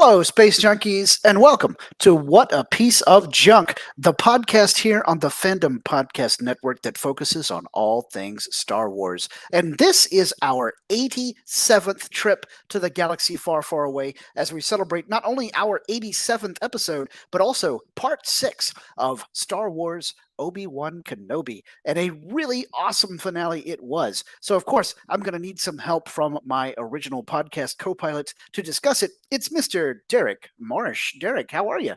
Hello, Space Junkies, and welcome to What a Piece of Junk, the podcast here on the Fandom Podcast Network that focuses on all things Star Wars. And this is our 87th trip to the galaxy far, far away as we celebrate not only our 87th episode, but also part 6 of Star Wars Obi-Wan Kenobi, and a really awesome finale it was. So, of course, I'm going to need some help from my original podcast co-pilot to discuss it. It's Mr. Derrick Morrish. Derrick, how are you?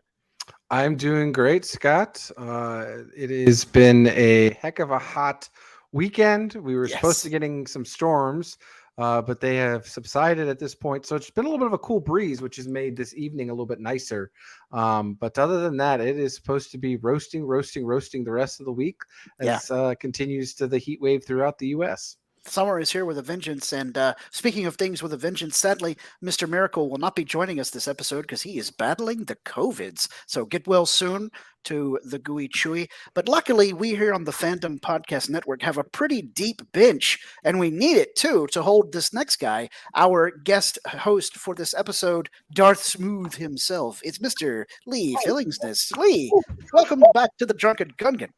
I'm doing great, Scott. It has been a heck of a hot weekend. We were supposed to getting some storms, but they have subsided at this point. So it's been a little bit of a cool breeze, which has made this evening a little bit nicer. But other than that, it is supposed to be roasting the rest of the week as continues to the heat wave throughout the U.S. Summer is here with a vengeance, and speaking of things with a vengeance, sadly, Mr. Miracle will not be joining us this episode because he is battling the COVIDs. So get well soon to the gooey chewy. But luckily, we here on the Fandom Podcast Network have a pretty deep bench, and we need it too to hold this next guy, our guest host for this episode, Darth Smooth himself. It's Mr. Lee Fillingsness. Lee, welcome back to the Drunken Gungan.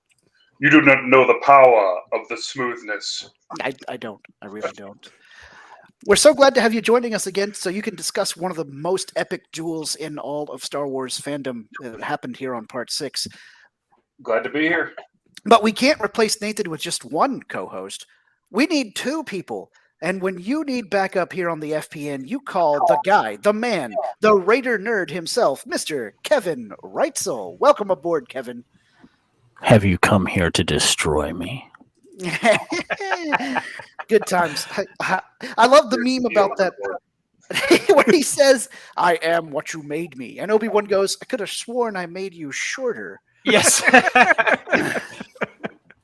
You do not know the power of the smoothness. I don't. I really don't. We're so glad to have you joining us again so you can discuss one of the most epic duels in all of Star Wars fandom that happened here on Part 6. Glad to be here. But we can't replace Nathan with just one co-host. We need two people. And when you need backup here on the FPN, you call the guy, the man, the Raider nerd himself, Mr. Kevin Reitzel. Welcome aboard, Kevin. Have you come here to destroy me? Good times. I love the meme about that where he says, "I am what you made me," and Obi-Wan goes, "I could have sworn I made you shorter." Yes.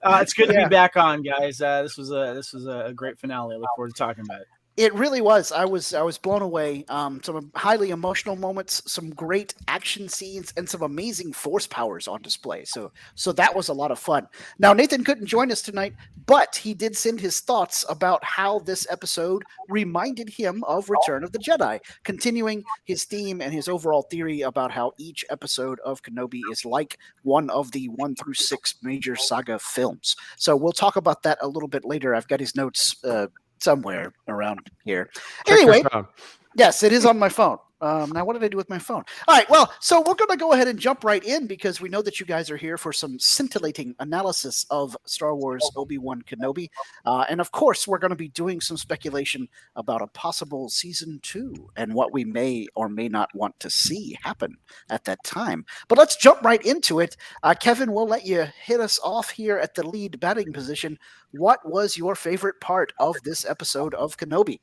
It's good to be back on, guys. This was a great finale. I look forward to talking about it. It really was. I was blown away. Some highly emotional moments, some great action scenes, and some amazing force powers on display. So that was a lot of fun. Now, Nathan couldn't join us tonight, but he did send his thoughts about how this episode reminded him of Return of the Jedi, continuing his theme and his overall theory about how each episode of Kenobi is like one of the 1 through 6 major saga films. So we'll talk about that a little bit later. I've got his notes somewhere around here. Anyway, yes, it is on my phone. Now, what did I do with my phone? All right, well, so we're going to go ahead and jump right in because we know that you guys are here for some scintillating analysis of Star Wars Obi-Wan Kenobi. And of course, we're going to be doing some speculation about a possible season 2 and what we may or may not want to see happen at that time. But let's jump right into it. Kevin, we'll let you hit us off here at the lead batting position. What was your favorite part of this episode of Kenobi?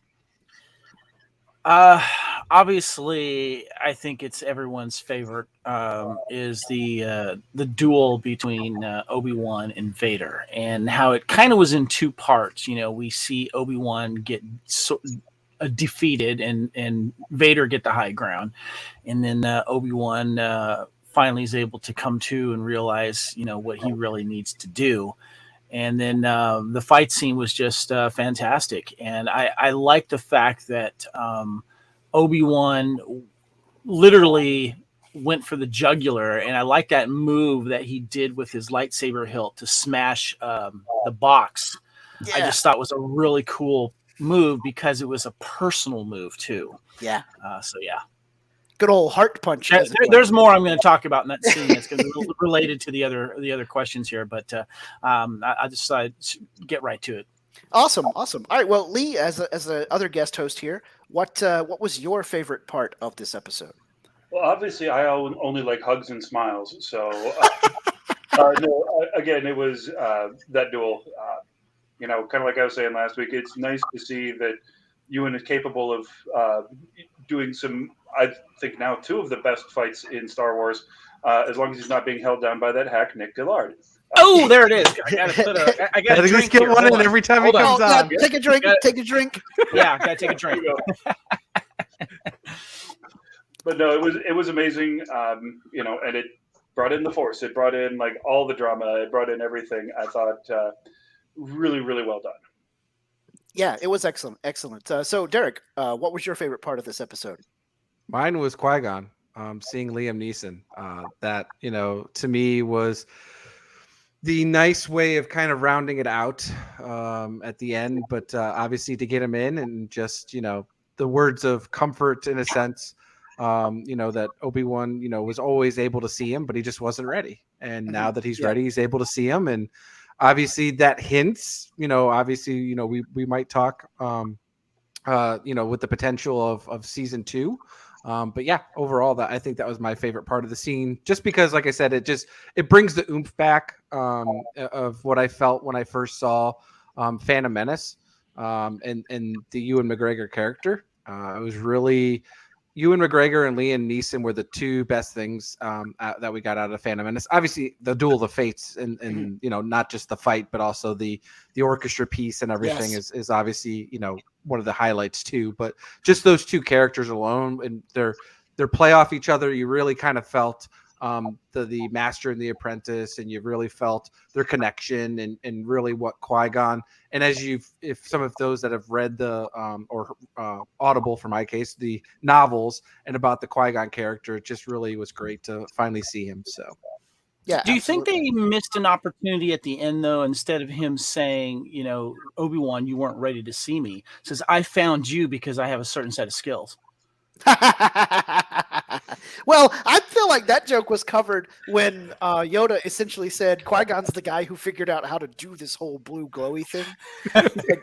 Obviously, I think it's everyone's favorite is the duel between Obi-Wan and Vader, and how it kind of was in two parts. You know, we see Obi-Wan get defeated, and Vader get the high ground, and then Obi-Wan finally is able to come to and realize, you know, what he really needs to do. And then the fight scene was just fantastic. And I like the fact that Obi-Wan literally went for the jugular. And I like that move that he did with his lightsaber hilt to smash the box. Yeah. I just thought was a really cool move because it was a personal move too. Yeah. So, yeah. Good old heart punch. There's more I'm going to talk about in that scene that's going to be related to the other questions here, but I decided to get right to it. Awesome. All right. Well, Lee, as the other guest host here, what was your favorite part of this episode? Well, obviously, I only like hugs and smiles. So, again, it was that duel. Kind of like I was saying last week, it's nice to see that Ewan is capable of doing some, I think now 2 of the best fights in Star Wars, as long as he's not being held down by that hack Nick Gillard. Oh, there it is. I got to drink get one in every time he comes on. Take a drink. Take a drink. Yeah, gotta take a drink. But no, it was amazing. And it brought in the Force. It brought in like all the drama. It brought in everything. I thought really, really well done. Yeah, it was excellent. So, Derrick, what was your favorite part of this episode? Mine was Qui-Gon. Seeing Liam Neeson. That, to me was the nice way of kind of rounding it out at the end, but obviously to get him in and just, the words of comfort in a sense, that Obi-Wan, was always able to see him, but he just wasn't ready. And now that he's ready, he's able to see him. And obviously that hints, obviously, we might talk, with the potential of season 2. But yeah, overall, I think that was my favorite part of the scene, just because, like I said, it brings the oomph back of what I felt when I first saw Phantom Menace and the Ewan McGregor character. It was really Ewan McGregor and Liam Neeson were the two best things that we got out of Phantom Menace. Obviously, the Duel of the Fates and not just the fight, but also the orchestra piece and everything is obviously one of the highlights too. But just those two characters alone and their play off each other, you really kind of felt the master and the apprentice, and you really felt their connection and really what Qui-Gon. And if some of those that have read the or Audible, for my case, the novels and about the Qui-Gon character, it just really was great to finally see him. So yeah. Do you think they missed an opportunity at the end, though? Instead of him saying, Obi-Wan, you weren't ready to see me, says, I found you because I have a certain set of skills. Well, I feel like that joke was covered when Yoda essentially said Qui-Gon's the guy who figured out how to do this whole blue glowy thing.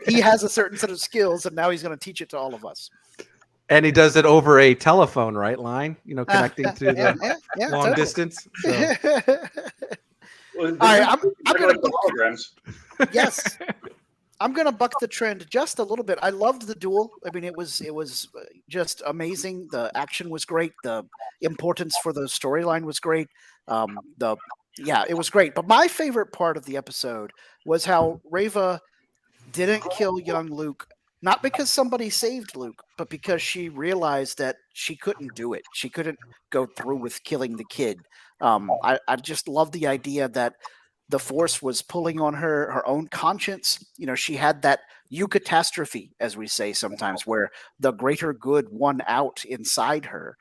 He has a certain set of skills, and now he's going to teach it to all of us. And he does it over a telephone, right, line, connecting to the long distance. So. All right, I'm going to yes. I'm going to buck the trend just a little bit. I loved the duel. I mean, it was just amazing. The action was great. The importance for the storyline was great. It was great. But my favorite part of the episode was how Reva didn't kill young Luke, not because somebody saved Luke, but because she realized that she couldn't do it. She couldn't go through with killing the kid. I just love the idea that the Force was pulling on her own conscience. She had that eucatastrophe, as we say sometimes, where the greater good won out inside her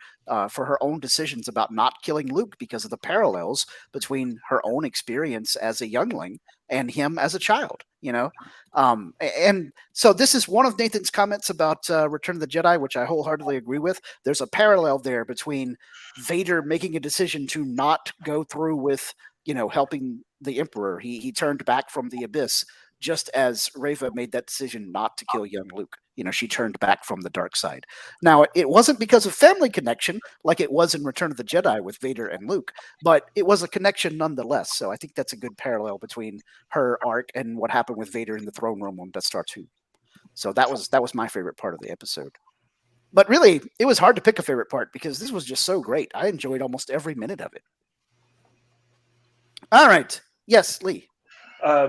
for her own decisions about not killing Luke because of the parallels between her own experience as a youngling and him as a child, and so this is one of Nathan's comments about Return of the Jedi, which I wholeheartedly agree with. There's a parallel there between Vader making a decision to not go through with helping the Emperor. He turned back from the abyss, just as Reva made that decision not to kill young Luke. She turned back from the dark side. Now, it wasn't because of family connection like it was in Return of the Jedi with Vader and Luke, but it was a connection nonetheless. So I think that's a good parallel between her arc and what happened with Vader in the throne room on Death Star 2. So that was my favorite part of the episode. But really, it was hard to pick a favorite part because this was just so great. I enjoyed almost every minute of it. All right. Yes, Lee. I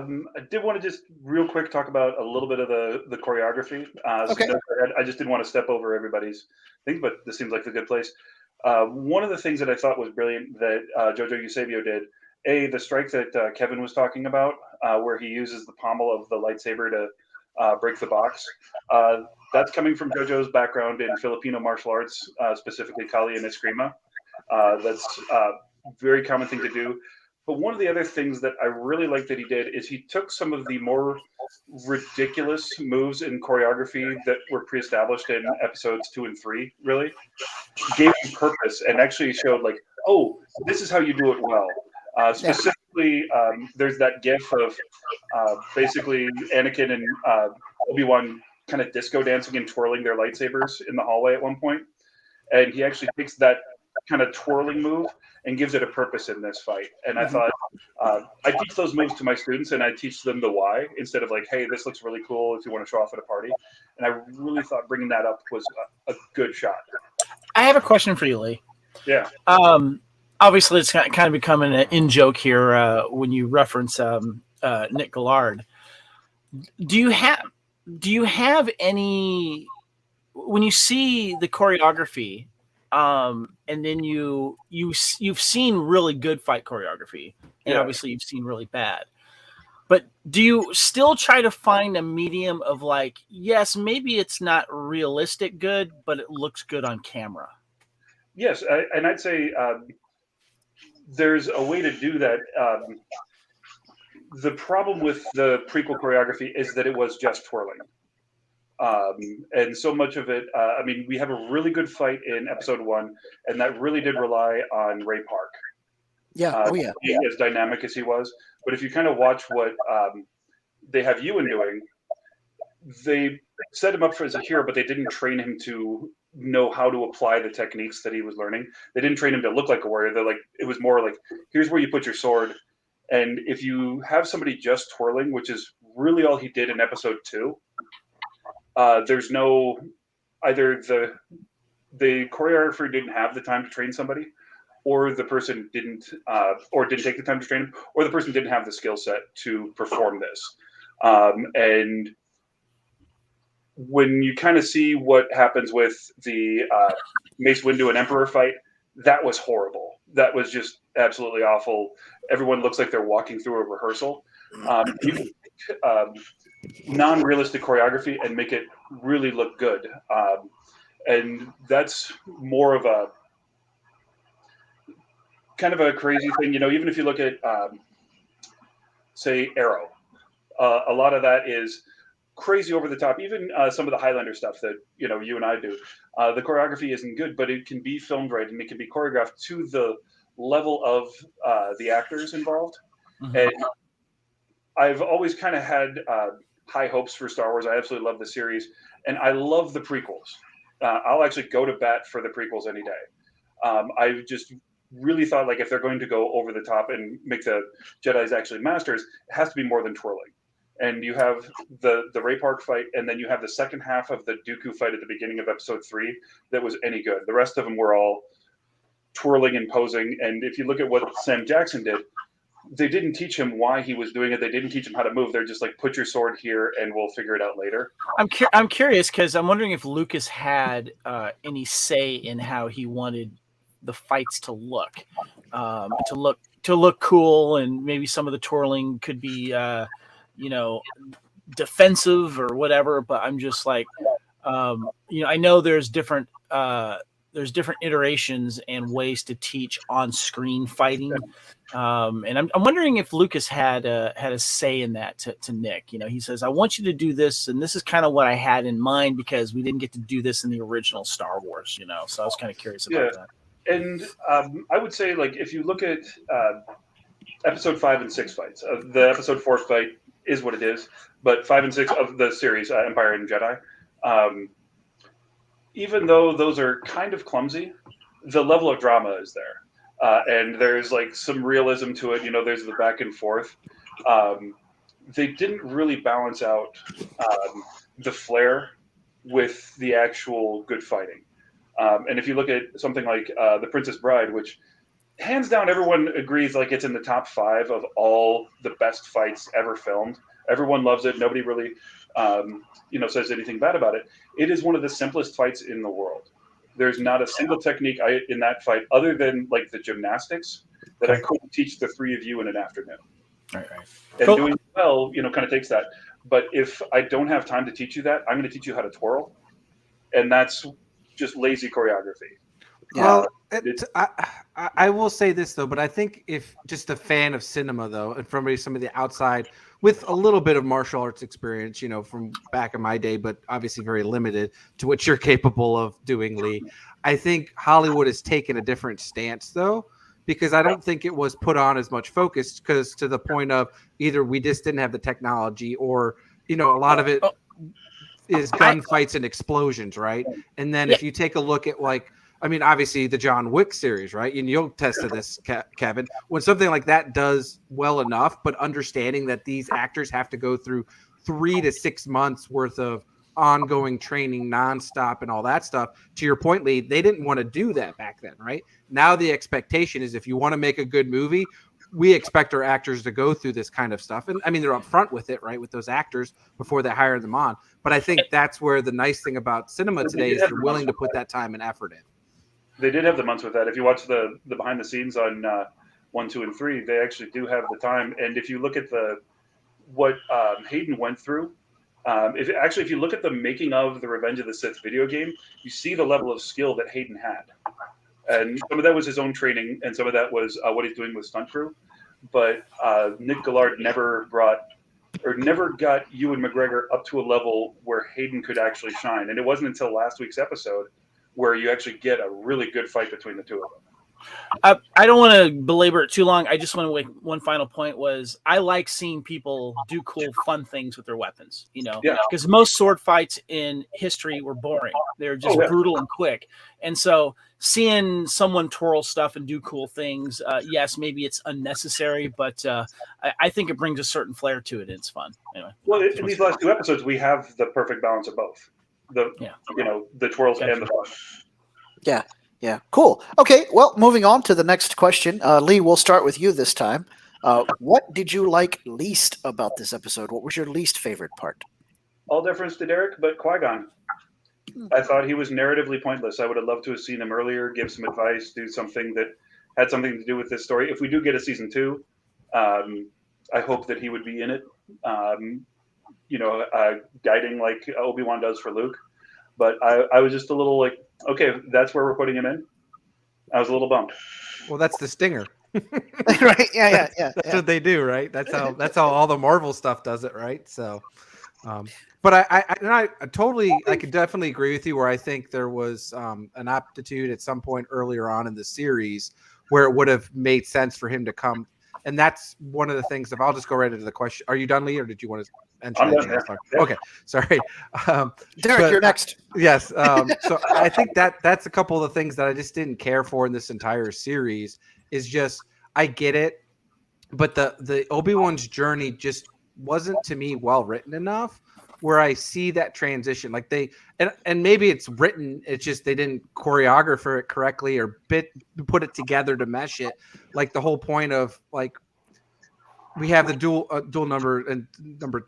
did want to just real quick talk about a little bit of the choreography. Okay. I just didn't want to step over everybody's thing, but this seems like a good place. One of the things that I thought was brilliant that Jojo Eusebio did, the strike that Kevin was talking about, where he uses the pommel of the lightsaber to break the box. That's coming from Jojo's background in Filipino martial arts, specifically Kali and Eskrima. That's a very common thing to do. But one of the other things that I really liked that he did is he took some of the more ridiculous moves in choreography that were pre-established in episodes 2 and 3, really, gave them purpose and actually showed like, oh, this is how you do it well. Specifically, there's that gif of basically Anakin and Obi-Wan kind of disco dancing and twirling their lightsabers in the hallway at one point. And he actually takes that kind of twirling move and gives it a purpose in this fight. And I thought I teach those moves to my students and I teach them the why instead of like, hey, this looks really cool if you want to show off at a party. And I really thought bringing that up was a good shot. I have a question for you, Lee. Yeah. Obviously, it's kind of becoming an in-joke here when you reference Nick Gillard. Do you have any, when you see the choreography, and then you've seen really good fight choreography, and obviously you've seen really bad. But do you still try to find a medium of like, yes, maybe it's not realistic good, but it looks good on camera? Yes, and I'd say there's a way to do that. The problem with the prequel choreography is that it was just twirling. And so much of it, I mean, we have a really good fight in episode 1, and that really did rely on Ray Park. Yeah. Being as dynamic as he was. But if you kind of watch what they have Ewan doing, they set him up as a hero, but they didn't train him to know how to apply the techniques that he was learning. They didn't train him to look like a warrior. It was more like, here's where you put your sword. And if you have somebody just twirling, which is really all he did in episode 2, there's no, either the choreographer didn't have the time to train somebody, or the person didn't take the time to train him, or the person didn't have the skill set to perform this. And when you kind of see what happens with the Mace Windu and Emperor fight, that was horrible. That was just absolutely awful. Everyone looks like they're walking through a rehearsal. You can non-realistic choreography and make it really look good. And that's more of a kind of a crazy thing. Even if you look at, say, Arrow, a lot of that is crazy over the top. Even some of the Highlander stuff that you and I do, the choreography isn't good, but it can be filmed right and it can be choreographed to the level of the actors involved. Mm-hmm. And I've always kind of had high hopes for Star Wars. I absolutely love the series, and I love the prequels. I'll actually go to bat for the prequels any day. I just really thought, like, if they're going to go over the top and make the Jedis actually masters, it has to be more than twirling. And you have the Ray Park fight, and then you have the second half of the Dooku fight at the beginning of episode 3 that was any good. The rest of them were all twirling and posing. And if you look at what Sam Jackson did, they didn't teach him why he was doing it. They didn't teach him how to move. They're just like, put your sword here and we'll figure it out later. I'm curious because I'm wondering if Lucas had any say in how he wanted the fights to look cool, and maybe some of the twirling could be defensive or whatever. But I'm just like, I know there's different iterations and ways to teach on-screen fighting. And I'm wondering if Lucas had a say in that to Nick. He says, I want you to do this, and this is kind of what I had in mind because we didn't get to do this in the original Star Wars, so I was kind of curious about that. And I would say, like, if you look at episode 5 and 6 fights, the episode 4 fight is what it is, but 5 and 6 of the series, Empire and Jedi, even though those are kind of clumsy, the level of drama is there. And there's like some realism to it. There's the back and forth. They didn't really balance out the flair with the actual good fighting. And if you look at something like The Princess Bride, which hands down everyone agrees like it's in the top 5 of all the best fights ever filmed. Everyone loves it. Nobody really says anything bad about it. It is one of the simplest fights in the world. There's not a single technique in that fight other than like the gymnastics that I couldn't teach the 3 of you in an afternoon. Right. And doing well, kind of takes that. But if I don't have time to teach you that, I'm going to teach you how to twirl. And that's just lazy choreography. Well, I will say this, though, but I think if just a fan of cinema, though, and from some of the outside with a little bit of martial arts experience, from back in my day, but obviously very limited to what you're capable of doing, Lee, I think Hollywood has taken a different stance, though, because I don't think it was put on as much focus because to the point of either we just didn't have the technology or, a lot of it is gunfights and explosions, right? And then if you take a look at obviously the John Wick series, right? And you'll test to this, Kevin. When something like that does well enough, but understanding that these actors have to go through 3 to 6 months worth of ongoing training nonstop and all that stuff. To your point, Lee, they didn't want to do that back then, right? Now the expectation is if you want to make a good movie, we expect our actors to go through this kind of stuff. And I mean, they're upfront with it, right? With those actors before they hire them on. But I think that's where the nice thing about cinema today is they're willing to put that time and effort in. They did have the months with that. If you watch the behind the scenes on 1, 2, and 3, they actually do have the time. And if you look at what Hayden went through, if you look at the making of the Revenge of the Sith video game, you see the level of skill that Hayden had. And some of that was his own training, and some of that was what he's doing with stunt crew. But Nick Gillard never got Ewan McGregor up to a level where Hayden could actually shine. And it wasn't until last week's episode where you actually get a really good fight between the two of them. I don't want to belabor it too long. I just want to make one final point was I like seeing people do cool, fun things with their weapons, because most sword fights in history were boring. They're just brutal and quick. And so seeing someone twirl stuff and do cool things, yes, maybe it's unnecessary, but I think it brings a certain flair to it. And it's fun. Anyway. Well, in these last two episodes, we have the perfect balance of both. The twirls and the fun. Yeah. Yeah, cool. Okay, well, moving on to the next question. Lee, we'll start with you this time. What did you like least about this episode? What was your least favorite part? All deference to Derrick, but Qui-Gon. I thought he was narratively pointless. I would have loved to have seen him earlier, give some advice, do something that had something to do with this story. If we do get a season 2, I hope that he would be in it, guiding like Obi-Wan does for Luke. But I was just a little like, okay, that's where we're putting him in. I was a little bummed. Well, that's the stinger. Right? Yeah. That's what they do, right? That's how all the Marvel stuff does it, right? So, but I could definitely agree with you where I think there was an aptitude at some point earlier on in the series where it would have made sense for him to come. And that's one of the things. If I'll just go right into the question. Are you done, Lee, or did you want to? Okay, sorry. Derrick, you're next. Yes. So I think that's a couple of the things that I just didn't care for in this entire series is just, I get it, but the Obi-Wan's journey just wasn't to me well written enough where I see that transition. Like and maybe it's written, it's just they didn't choreograph it correctly or put it together to mesh it. Like the whole point of like, we have the dual number and number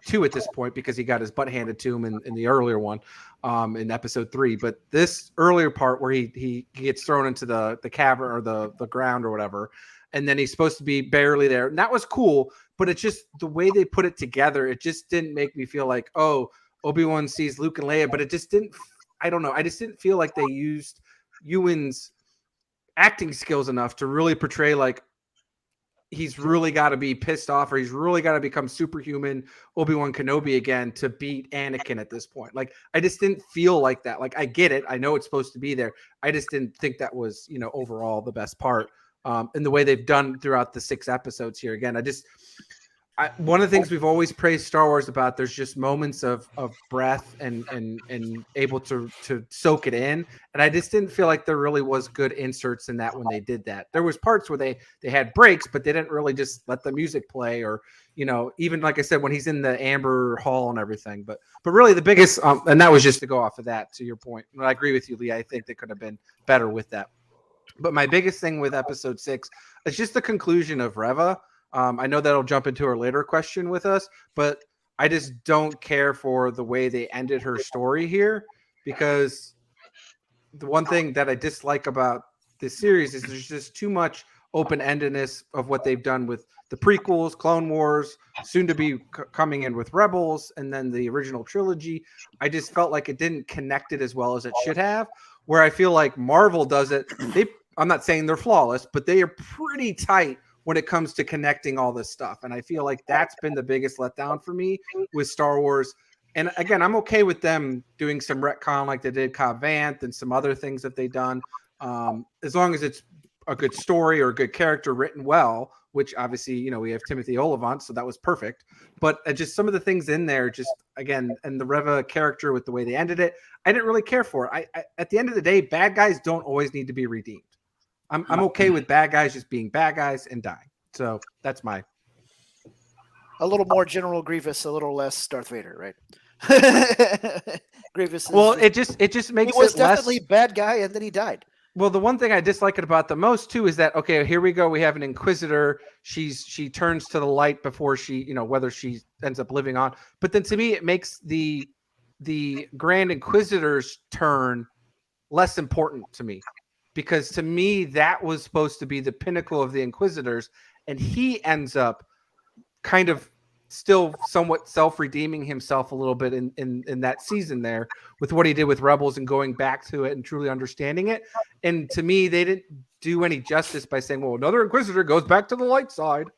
2 at this point because he got his butt handed to him in the earlier one in episode 3. But this earlier part where he gets thrown into the cavern or the ground or whatever, and then he's supposed to be barely there. And that was cool, but it's just the way they put it together. It just didn't make me feel like, oh, Obi-Wan sees Luke and Leia, but it just didn't. I don't know. I just didn't feel like they used Ewan's acting skills enough to really portray like, he's really got to be pissed off or he's really got to become superhuman Obi-Wan Kenobi again to beat Anakin at this point. Like, I just didn't feel like that. Like, I get it. I know it's supposed to be there. I just didn't think that was, overall the best part in the way they've done throughout the 6 episodes here. Again, one of the things we've always praised Star Wars about, there's just moments of breath and able to soak it in. And I just didn't feel like there really was good inserts in that when they did that. There was parts where they had breaks, but they didn't really just let the music play or, even like I said, when he's in the Amber Hall and everything. But really the biggest, and that was just to go off of that, to your point. And I agree with you, Lee. I think they could have been better with that. But my biggest thing with episode 6 is just the conclusion of Reva. I know that'll jump into our later question with us, but I just don't care for the way they ended her story here because the one thing that I dislike about this series is there's just too much open-endedness of what they've done with the prequels, Clone Wars, soon to be coming in with Rebels, and then the original trilogy. I just felt like it didn't connect it as well as it should have, where I feel like Marvel does it. I'm not saying they're flawless, but they are pretty tight when it comes to connecting all this stuff. And I feel like that's been the biggest letdown for me with Star Wars. And again, I'm okay with them doing some retcon like they did Cobb Vanth and some other things that they've done. As long as it's a good story or a good character written well, which obviously, we have Timothy Olyphant, so that was perfect. But just some of the things in there, just again, and the Reva character with the way they ended it, I didn't really care for. I at the end of the day, bad guys don't always need to be redeemed. I'm okay with bad guys just being bad guys and dying. So that's a little more General Grievous, a little less Darth Vader, right? Grievous. It just makes he was it definitely less bad guy, and then he died. Well, the one thing I dislike it about the most too is that, okay, here we go. We have an Inquisitor. She turns to the light before she, whether she ends up living on. But then to me, it makes the Grand Inquisitor's turn less important to me. Because to me, that was supposed to be the pinnacle of the Inquisitors. And he ends up kind of still somewhat self-redeeming himself a little bit in that season there with what he did with Rebels and going back to it and truly understanding it. And to me, they didn't do any justice by saying, well, another Inquisitor goes back to the light side.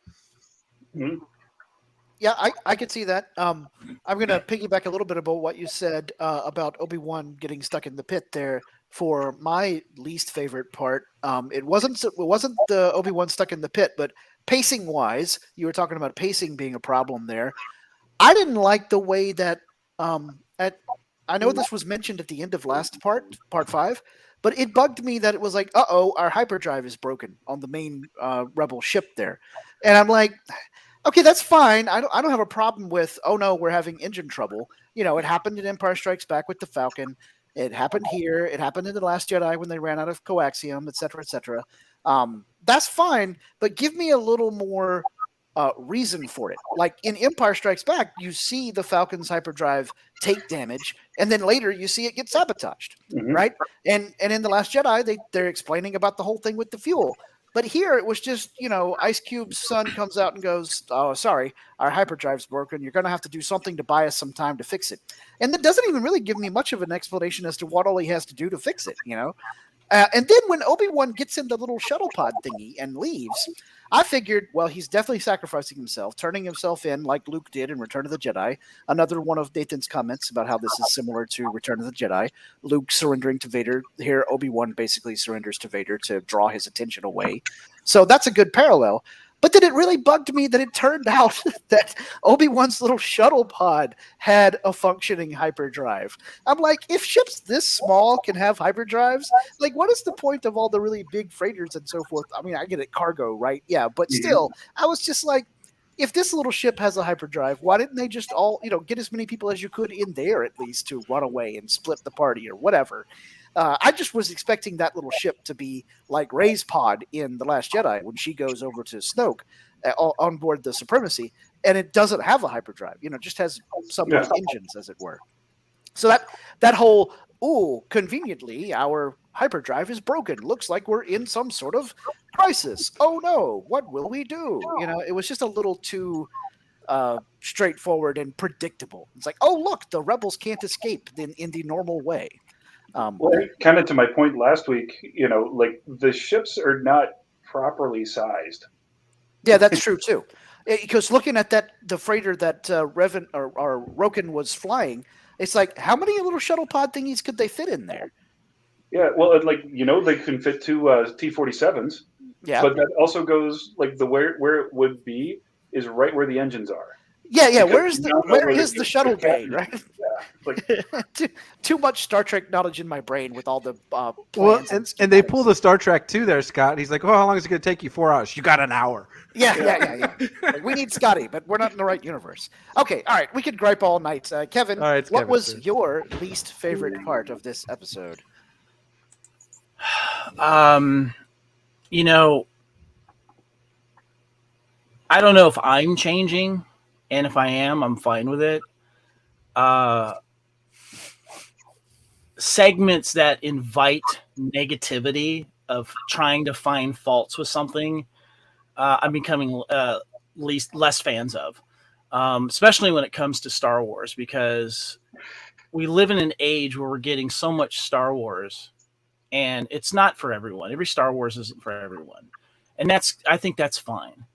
Mhm. Yeah, I could see that. I'm going to piggyback a little bit about what you said about Obi-Wan getting stuck in the pit there. For my least favorite part, it wasn't the Obi-Wan stuck in the pit, but pacing wise, you were talking about pacing being a problem there. I didn't like the way that I know this was mentioned at the end of last part 5, but it bugged me that it was like, our hyperdrive is broken on the main Rebel ship there, and I'm like, okay, that's fine. I don't have a problem with, oh no, we're having engine trouble. You know, it happened in Empire Strikes Back with the Falcon. It happened here. It happened in The Last Jedi when they ran out of coaxium, et cetera, et cetera. That's fine, but give me a little more reason for it. Like in Empire Strikes Back, you see the Falcon's hyperdrive take damage, and then later you see it get sabotaged, right? And in The Last Jedi, they're explaining about the whole thing with the fuel. But here it was just, Ice Cube's son comes out and goes, oh, sorry, our hyperdrive's broken. You're going to have to do something to buy us some time to fix it. And that doesn't even really give me much of an explanation as to what all he has to do to fix it, And then when Obi-Wan gets in the little shuttle pod thingy and leaves, I figured, well, he's definitely sacrificing himself, turning himself in like Luke did in Return of the Jedi. Another one of Nathan's comments about how this is similar to Return of the Jedi. Luke surrendering to Vader. Here, Obi-Wan basically surrenders to Vader to draw his attention away. So that's a good parallel. But then it really bugged me that it turned out that Obi-Wan's little shuttle pod had a functioning hyperdrive. I'm like, if ships this small can have hyperdrives, like what is the point of all the really big freighters and so forth? I mean, I get it, cargo, right? Yeah, but still, I was just like, if this little ship has a hyperdrive, why didn't they just all, get as many people as you could in there at least to run away and split the party or whatever? I just was expecting that little ship to be like Rey's pod in The Last Jedi when she goes over to Snoke on board the Supremacy, and it doesn't have a hyperdrive. Just has submarine engines, as it were. So that whole, conveniently, our hyperdrive is broken. Looks like we're in some sort of crisis. Oh no, what will we do? It was just a little too straightforward and predictable. It's like, oh look, the rebels can't escape in the normal way. Well, kind of to my point last week, like the ships are not properly sized. Yeah, that's true too. Because looking at the freighter that Revan or Roken was flying, it's like, how many little shuttle pod thingies could they fit in there? Yeah, well, they can fit two T-47s. Yeah, but that also goes like where it would be is right where the engines are. Yeah. Where is the shuttle bay, right? Yeah, too much Star Trek knowledge in my brain with all the plans. And they pull the Star Trek too there, Scott. He's like, "Oh, how long is it going to take you? 4 hours? You got an hour." Yeah. Like, we need Scotty, but we're not in the right universe. Okay, all right. We could gripe all night. Kevin, what was your least favorite part of this episode? I don't know if I'm changing. And if I am, I'm fine with it. Segments that invite negativity of trying to find faults with something, I'm becoming less fans of, especially when it comes to Star Wars, because we live in an age where we're getting so much Star Wars, and it's not for everyone. Every Star Wars isn't for everyone, and I think that's fine.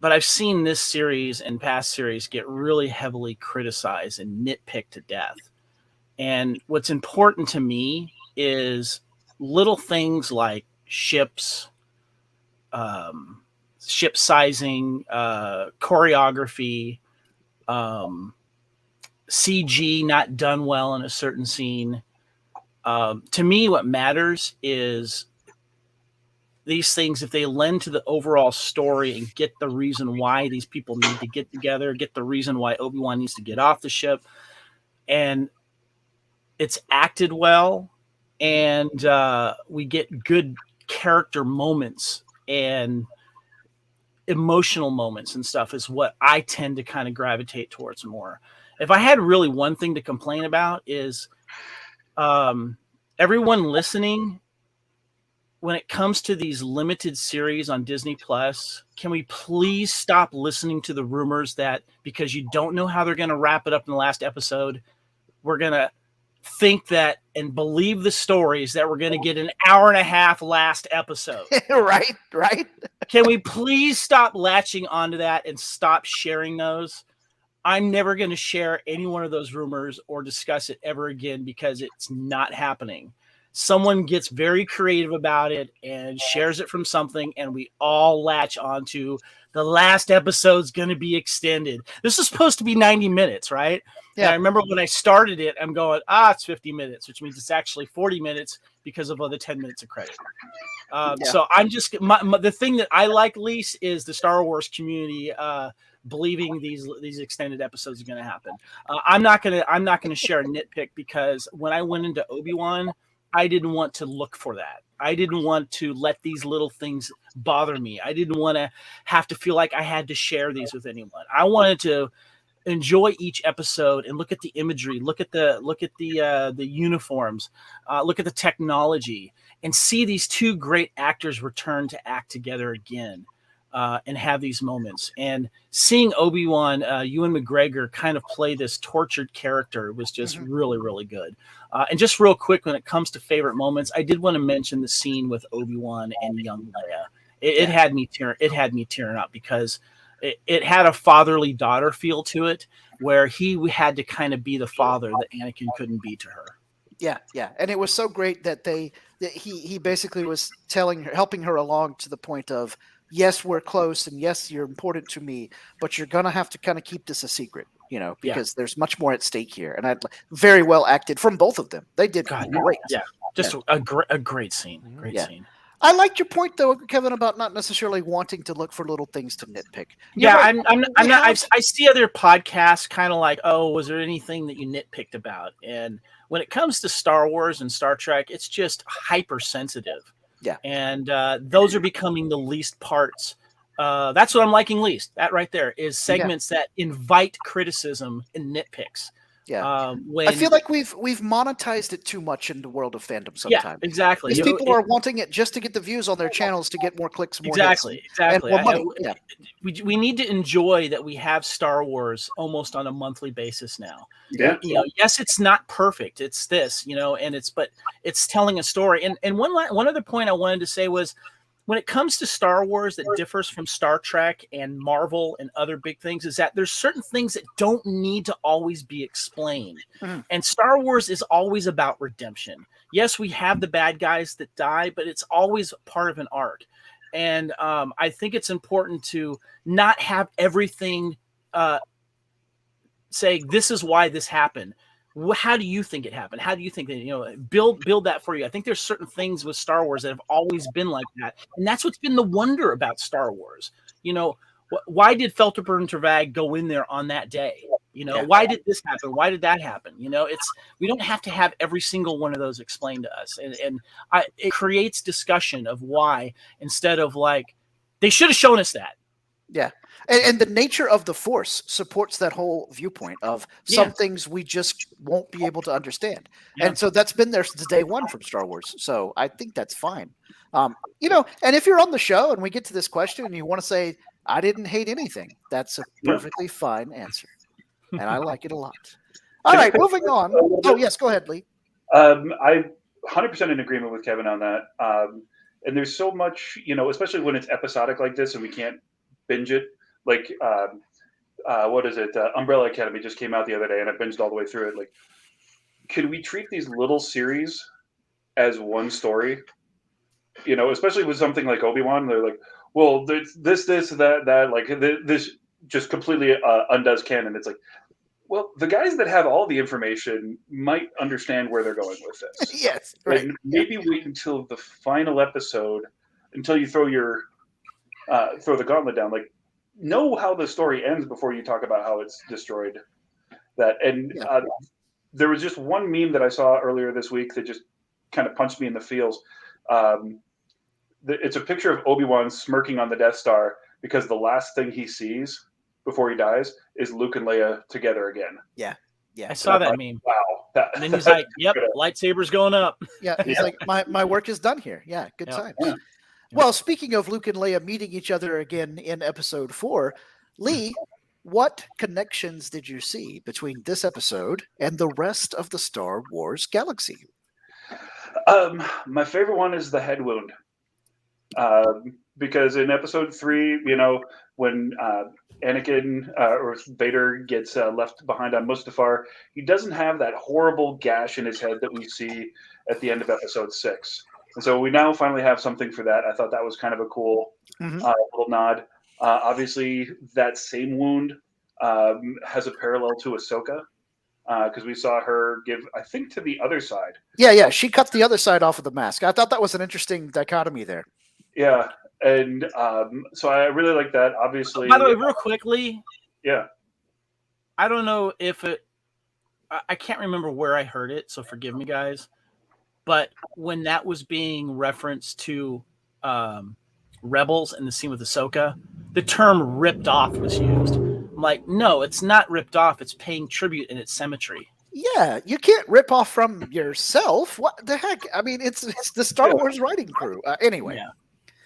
But I've seen this series and past series get really heavily criticized and nitpicked to death. And what's important to me is little things like ships, ship sizing, choreography, CG not done well in a certain scene. To me, what matters is these things, if they lend to the overall story and get the reason why these people need to get together, get the reason why Obi-Wan needs to get off the ship, and it's acted well, and we get good character moments and emotional moments and stuff, is what I tend to kind of gravitate towards more. If I had really one thing to complain about is everyone listening when it comes to these limited series on Disney Plus, can we please stop listening to the rumors that because you don't know how they're going to wrap it up in the last episode, we're going to think that and believe the stories that we're going to get an hour and a half last episode. Right. Can we please stop latching onto that and stop sharing those? I'm never going to share any one of those rumors or discuss it ever again because it's not happening. Someone gets very creative about it and shares it from something, and we all latch onto the last episode's going to be extended. This is supposed to be 90 minutes, right? Yeah. And I remember when I started it, I'm going, it's 50 minutes, which means it's actually 40 minutes because of the 10 minutes of credit. So I'm just the thing that I like least is the Star Wars community believing these extended episodes are going to happen. I'm not gonna share a nitpick because when I went into Obi-Wan, I didn't want to look for that. I didn't want to let these little things bother me. I didn't want to have to feel like I had to share these with anyone. I wanted to enjoy each episode and look at the imagery, look at the uniforms, look at the technology, and see these two great actors return to act together again. And have these moments, and seeing Obi-Wan, Ewan McGregor kind of play this tortured character was just really, really good. And just real quick, when it comes to favorite moments, I did want to mention the scene with Obi-Wan and young Leia. It had me tearing up because it had a fatherly daughter feel to it, where he had to kind of be the father that Anakin couldn't be to her. Yeah, and it was so great that he basically was helping her along to the point of, yes, we're close, and yes, you're important to me, but you're gonna have to kind of keep this a secret, because there's much more at stake here. And very well acted from both of them. They did great. Yeah, just a great scene. Great scene. I liked your point though, Kevin, about not necessarily wanting to look for little things to nitpick. I'm not. I see other podcasts kind of like, was there anything that you nitpicked about? And when it comes to Star Wars and Star Trek, it's just hypersensitive. Yeah. And those are becoming the least parts. That's what I'm liking least. That right there is segments that invite criticism and nitpicks. Yeah. I feel like we've monetized it too much in the world of fandom sometimes. Yeah, exactly. These people are wanting it just to get the views on their channels, to get more clicks, more exactly, hits, exactly. and more money. We need to enjoy that we have Star Wars almost on a monthly basis now. Yeah. Yes, it's not perfect. It's this, but it's telling a story. And one other point I wanted to say was, when it comes to Star Wars that differs from Star Trek and Marvel and other big things, is that there's certain things that don't need to always be explained. And Star Wars is always about redemption. Yes, we have the bad guys that die, but it's always part of an arc. And I think it's important to not have everything say, this is why this happened. How do you think it happened? How do you think that, build that for you? I think there's certain things with Star Wars that have always been like that. And that's what's been the wonder about Star Wars. Why did Felterburn Tervag go in there on that day? Why did this happen? Why did that happen? We don't have to have every single one of those explained to us. And it creates discussion of why, instead of like, they should have shown us that. Yeah. And the nature of the Force supports that whole viewpoint of some things we just won't be able to understand. Yeah. And so that's been there since day one from Star Wars. So I think that's fine. And if you're on the show and we get to this question and you want to say, I didn't hate anything, that's a perfectly fine answer. And I like it a lot. All right, moving on. Oh, yes, go ahead, Lee. I'm 100% in agreement with Kevin on that. And there's so much, especially when it's episodic like this and we can't binge it. Like, what is it? Umbrella Academy just came out the other day, and I binged all the way through it. Like, can we treat these little series as one story? Especially with something like Obi-Wan, they're like, well, there's this, that. Like, this just completely undoes canon. It's like, well, the guys that have all the information might understand where they're going with this. Yes, right. Like, maybe wait until the final episode, until you throw the gauntlet down. Like, know how the story ends before you talk about how it's destroyed that. And there was just one meme that I saw earlier this week that just kind of punched me in the feels. It's a picture of Obi-Wan smirking on the Death Star because the last thing he sees before he dies is Luke and Leia together again. Yeah. I saw that meme. Wow. And then he's like, "Yep, lightsaber's going up." Yeah, he's like, my work is done here. Yeah, good times. Yeah. Well, speaking of Luke and Leia meeting each other again in Episode 4, Lee, what connections did you see between this episode and the rest of the Star Wars galaxy? My favorite one is the head wound. Because in Episode 3, when Anakin or Vader gets left behind on Mustafar, he doesn't have that horrible gash in his head that we see at the end of Episode 6. And so we now finally have something for that. I thought that was kind of a cool little nod. Obviously, that same wound has a parallel to Ahsoka, because we saw her give, I think, to the other side. Yeah, she cut the other side off of the mask. I thought that was an interesting dichotomy there. Yeah, and so I really like that. Obviously, by the way, real quickly, yeah, I don't know if I can't remember where I heard it, so forgive me, guys. But when that was being referenced to Rebels and the scene with Ahsoka, the term "ripped off" was used. I'm like, no, it's not ripped off. It's paying tribute in its symmetry. Yeah, you can't rip off from yourself. What the heck? I mean, it's the Star Wars writing crew. Anyway. Yeah.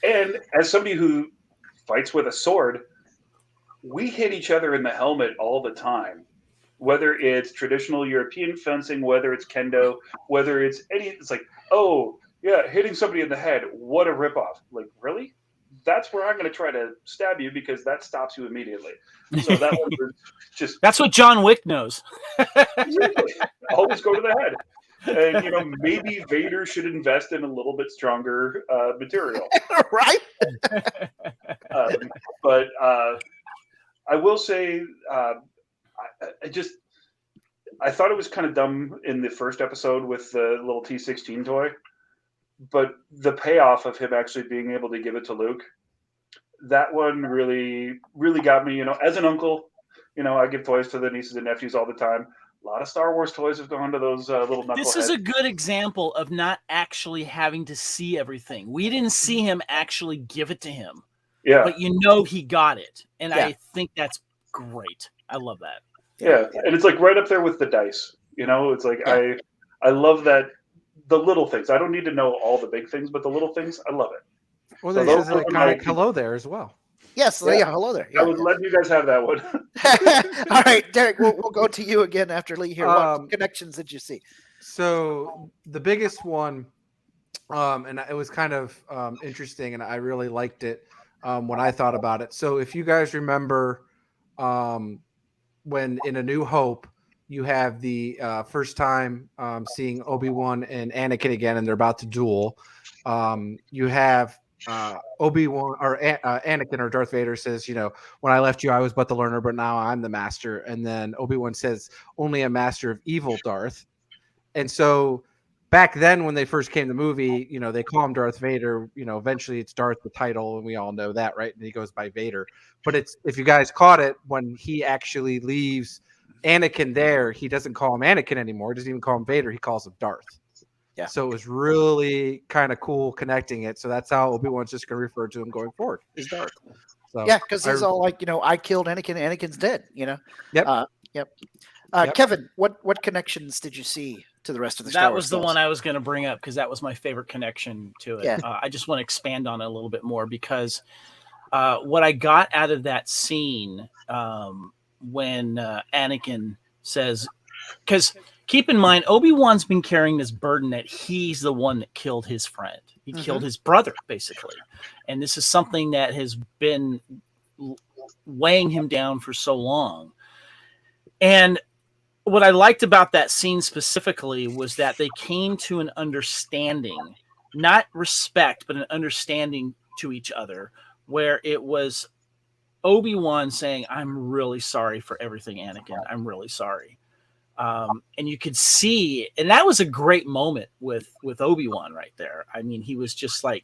And as somebody who fights with a sword, we hit each other in the helmet all the time. Whether it's traditional European fencing, whether it's kendo, whether it's it's like, oh, yeah, hitting somebody in the head, what a ripoff. Like, really? That's where I'm going to try to stab you because that stops you immediately. So that was just... That's what John Wick knows. Always go to the head. And, maybe Vader should invest in a little bit stronger material. Right? But I will say, I thought it was kind of dumb in the first episode with the little T-16 toy. But the payoff of him actually being able to give it to Luke, that one really, really got me. As an uncle, I give toys to the nieces and nephews all the time. A lot of Star Wars toys have gone to those little knuckleheads. This is a good example of not actually having to see everything. We didn't see him actually give it to him. Yeah. But he got it. And I think that's great. I love that. Yeah. And it's like right up there with the dice. It's like I love that, the little things. I don't need to know all the big things, but the little things, I love it. Well, there's an iconic hello there as well. Yes, hello there. Yeah. I would let you guys have that one. All right, Derek, we'll go to you again after Lee here. What connections did you see? So the biggest one, and it was kind of interesting, and I really liked it when I thought about it. So if you guys remember when in A New Hope, you have the first time seeing Obi-Wan and Anakin again, and they're about to duel. You have Obi-Wan or Anakin or Darth Vader says, when I left you, I was but the learner, but now I'm the master. And then Obi-Wan says, only a master of evil, Darth. And so back then when they first came to the movie, they call him Darth Vader. Eventually it's Darth, the title, and we all know that, right? And he goes by Vader. But it's, if you guys caught it, when he actually leaves Anakin there, he doesn't call him Anakin anymore. He doesn't even call him Vader. He calls him Darth. Yeah. So it was really kind of cool connecting it. So that's how Obi-Wan's just going to refer to him going forward, is Darth. So yeah, because he's all like, I killed Anakin. Anakin's dead. Yep. Yep. Kevin, what connections did you see to the rest of the Star Wars? That was the one I was going to bring up because that was my favorite connection to it. Yeah. I just want to expand on it a little bit more because what I got out of that scene when Anakin says, because keep in mind, Obi-Wan's been carrying this burden that he's the one that killed his friend. He killed his brother, basically. And this is something that has been weighing him down for so long. And what I liked about that scene specifically was that they came to an understanding, not respect, but an understanding to each other, where it was Obi-Wan saying, I'm really sorry for everything, Anakin. I'm really sorry. And you could see, and that was a great moment with Obi-Wan right there. I mean, he was just like,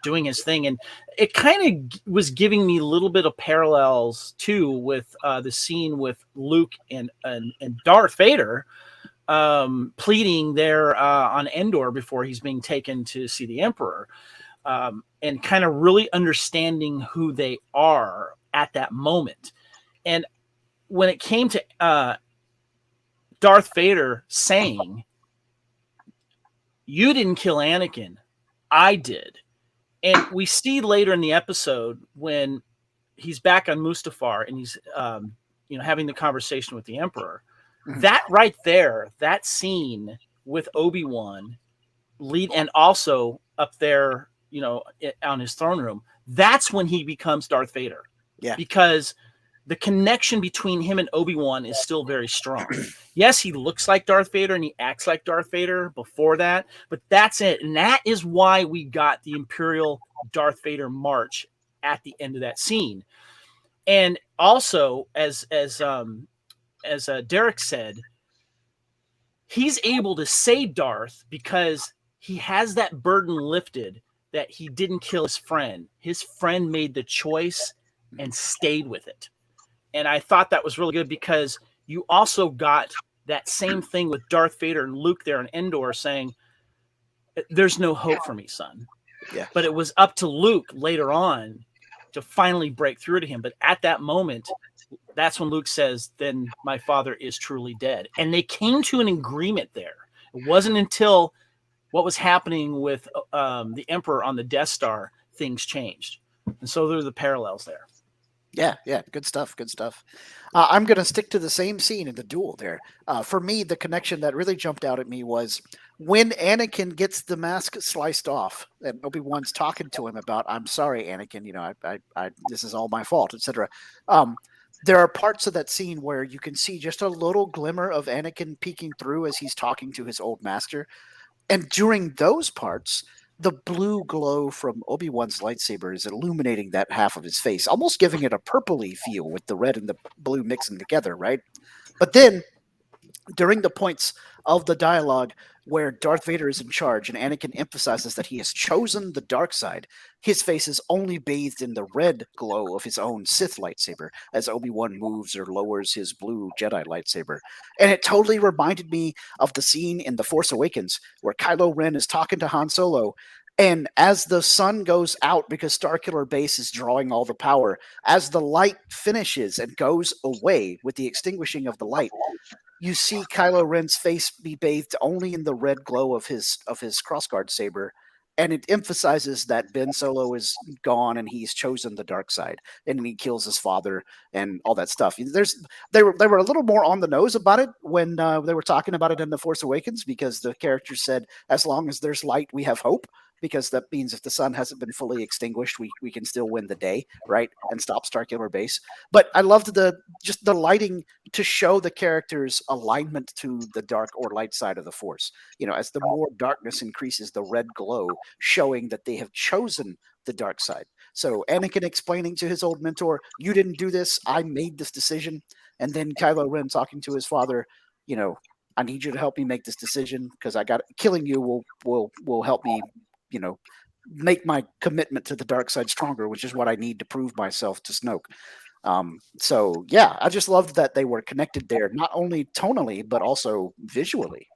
doing his thing. And it kind of was giving me a little bit of parallels too with the scene with Luke and Darth Vader pleading there on Endor before he's being taken to see the Emperor, and kind of really understanding who they are at that moment. And when it came to Darth Vader saying, "You didn't kill Anakin, I did." And we see later in the episode when he's back on Mustafar and he's having the conversation with the Emperor. That right there, that scene with Obi-Wan and also up there, on his throne room, that's when he becomes Darth Vader. Yeah. Because the connection between him and Obi-Wan is still very strong. Yes, he looks like Darth Vader and he acts like Darth Vader before that, but that's it. And that is why we got the Imperial Darth Vader march at the end of that scene. And also, as Derrick said, he's able to save Darth because he has that burden lifted that he didn't kill his friend. His friend made the choice and stayed with it. And I thought that was really good because you also got that same thing with Darth Vader and Luke there in Endor saying, "There's no hope for me, son." Yeah. But it was up to Luke later on to finally break through to him. But at that moment, that's when Luke says, "Then my father is truly dead." And they came to an agreement there. It wasn't until what was happening with the Emperor on the Death Star, things changed. And so there are the parallels there. Yeah, good stuff. I'm going to stick to the same scene in the duel there. For me, the connection that really jumped out at me was when Anakin gets the mask sliced off and Obi-Wan's talking to him about, "I'm sorry, Anakin, I this is all my fault," etc. There are parts of that scene where you can see just a little glimmer of Anakin peeking through as he's talking to his old master. And during those parts, the blue glow from Obi-Wan's lightsaber is illuminating that half of his face, almost giving it a purpley feel with the red and the blue mixing together, right? But then, during the points of the dialogue where Darth Vader is in charge and Anakin emphasizes that he has chosen the dark side, his face is only bathed in the red glow of his own Sith lightsaber as Obi-Wan moves or lowers his blue Jedi lightsaber. And it totally reminded me of the scene in The Force Awakens where Kylo Ren is talking to Han Solo, and as the sun goes out because Starkiller Base is drawing all the power, as the light finishes and goes away with the extinguishing of the light, you see Kylo Ren's face be bathed only in the red glow of his crossguard saber, and it emphasizes that Ben Solo is gone and he's chosen the dark side, and he kills his father and all that stuff. They were a little more on the nose about it when they were talking about it in The Force Awakens, because the character said, "As long as there's light, we have hope." Because that means if the sun hasn't been fully extinguished, we can still win the day, right? And stop Starkiller Base. But I loved the lighting to show the character's alignment to the dark or light side of the Force. As the more darkness increases, the red glow showing that they have chosen the dark side. So Anakin explaining to his old mentor, "You didn't do this, I made this decision." And then Kylo Ren talking to his father, "I need you to help me make this decision because killing you will help me make my commitment to the dark side stronger, which is what I need to prove myself to Snoke." So yeah, I just loved that they were connected there, not only tonally, but also visually.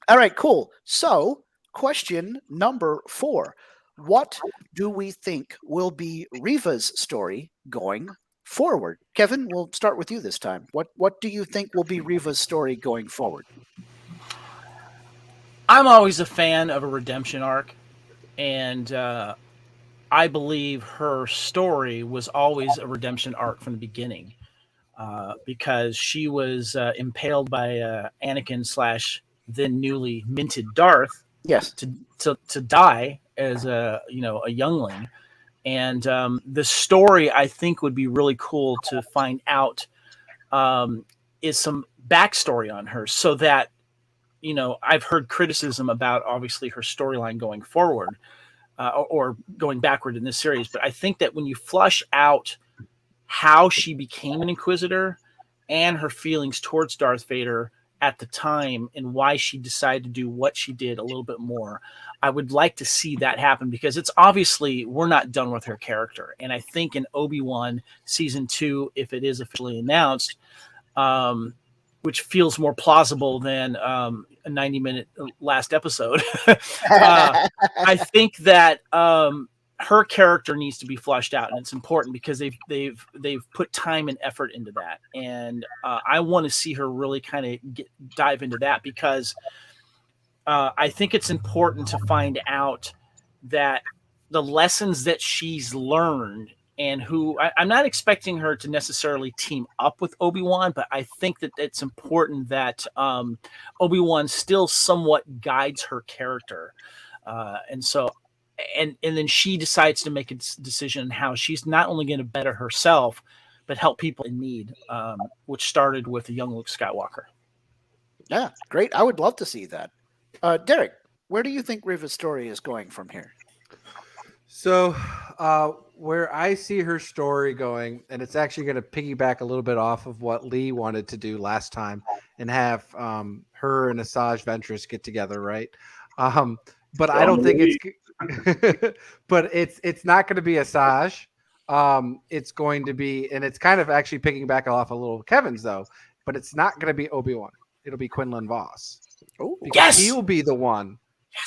All right, cool. So question number 4. What do we think will be Reva's story going forward? Kevin, we'll start with you this time. What do you think will be Reva's story going forward? I'm always a fan of a redemption arc, and I believe her story was always a redemption arc from the beginning, because she was impaled by Anakin / then newly minted Darth. Yes, to die as a youngling, and the story I think would be really cool to find out is some backstory on her, so that. I've heard criticism about obviously her storyline going forward or going backward in this series. But I think that when you flush out how she became an Inquisitor and her feelings towards Darth Vader at the time and why she decided to do what she did a little bit more, I would like to see that happen, because it's obviously we're not done with her character. And I think in Obi-Wan season 2, if it is officially announced, which feels more plausible than a 90-minute last episode. I think that her character needs to be fleshed out, and it's important because they've put time and effort into that, and I want to see her really kind of dive into that, because I think it's important to find out that the lessons that she's learned, and I'm not expecting her to necessarily team up with Obi-Wan, but I think that it's important that Obi-Wan still somewhat guides her character, and so. And then she decides to make a decision how she's not only going to better herself, but help people in need, which started with a young Luke Skywalker. Yeah, great. I would love to see that. Derek, where do you think Riva's story is going from here? So, where I see her story going, and it's actually going to piggyback a little bit off of what Lee wanted to do last time, and have her and Asajj Ventress get together, right? But I don't think it's. But it's not going to be Asajj. It's going to be, and it's kind of actually picking back off a little Kevin's though. But it's not going to be Obi-Wan. It'll be Quinlan Vos. Oh, yes, he'll be the one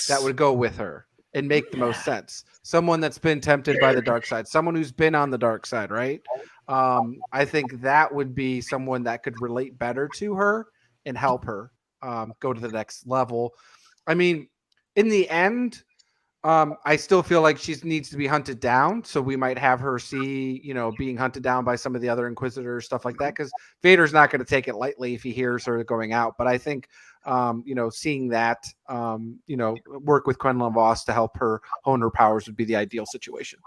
that would go with her and make the most sense. Someone that's been tempted by the dark side, someone who's been on the dark side, right? I think that would be someone that could relate better to her and help her go to the next level. I mean, in the end, I still feel like she needs to be hunted down. So we might have her see, being hunted down by some of the other Inquisitors, stuff like that. Because Vader's not going to take it lightly if he hears her going out. But I think, seeing that, work with Quinlan Vos to help her hone her powers would be the ideal situation.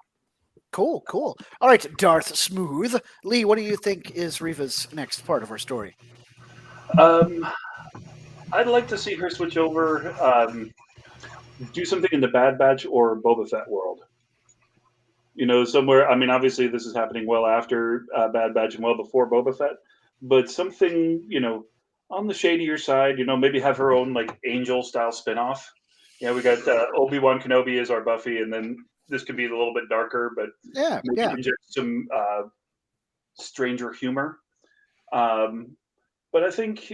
Cool. All right, Darth Smooth. Lee, what do you think is Riva's next part of her story? I'd like to see her switch over, do something in the Bad Batch or Boba Fett world. Somewhere. I mean, obviously, this is happening well after Bad Batch and well before Boba Fett, but something, on the shadier side. Maybe have her own like Angel style spinoff. We got Obi-Wan Kenobi as our Buffy, and then this could be a little bit darker, but maybe inject some stranger humor. But I think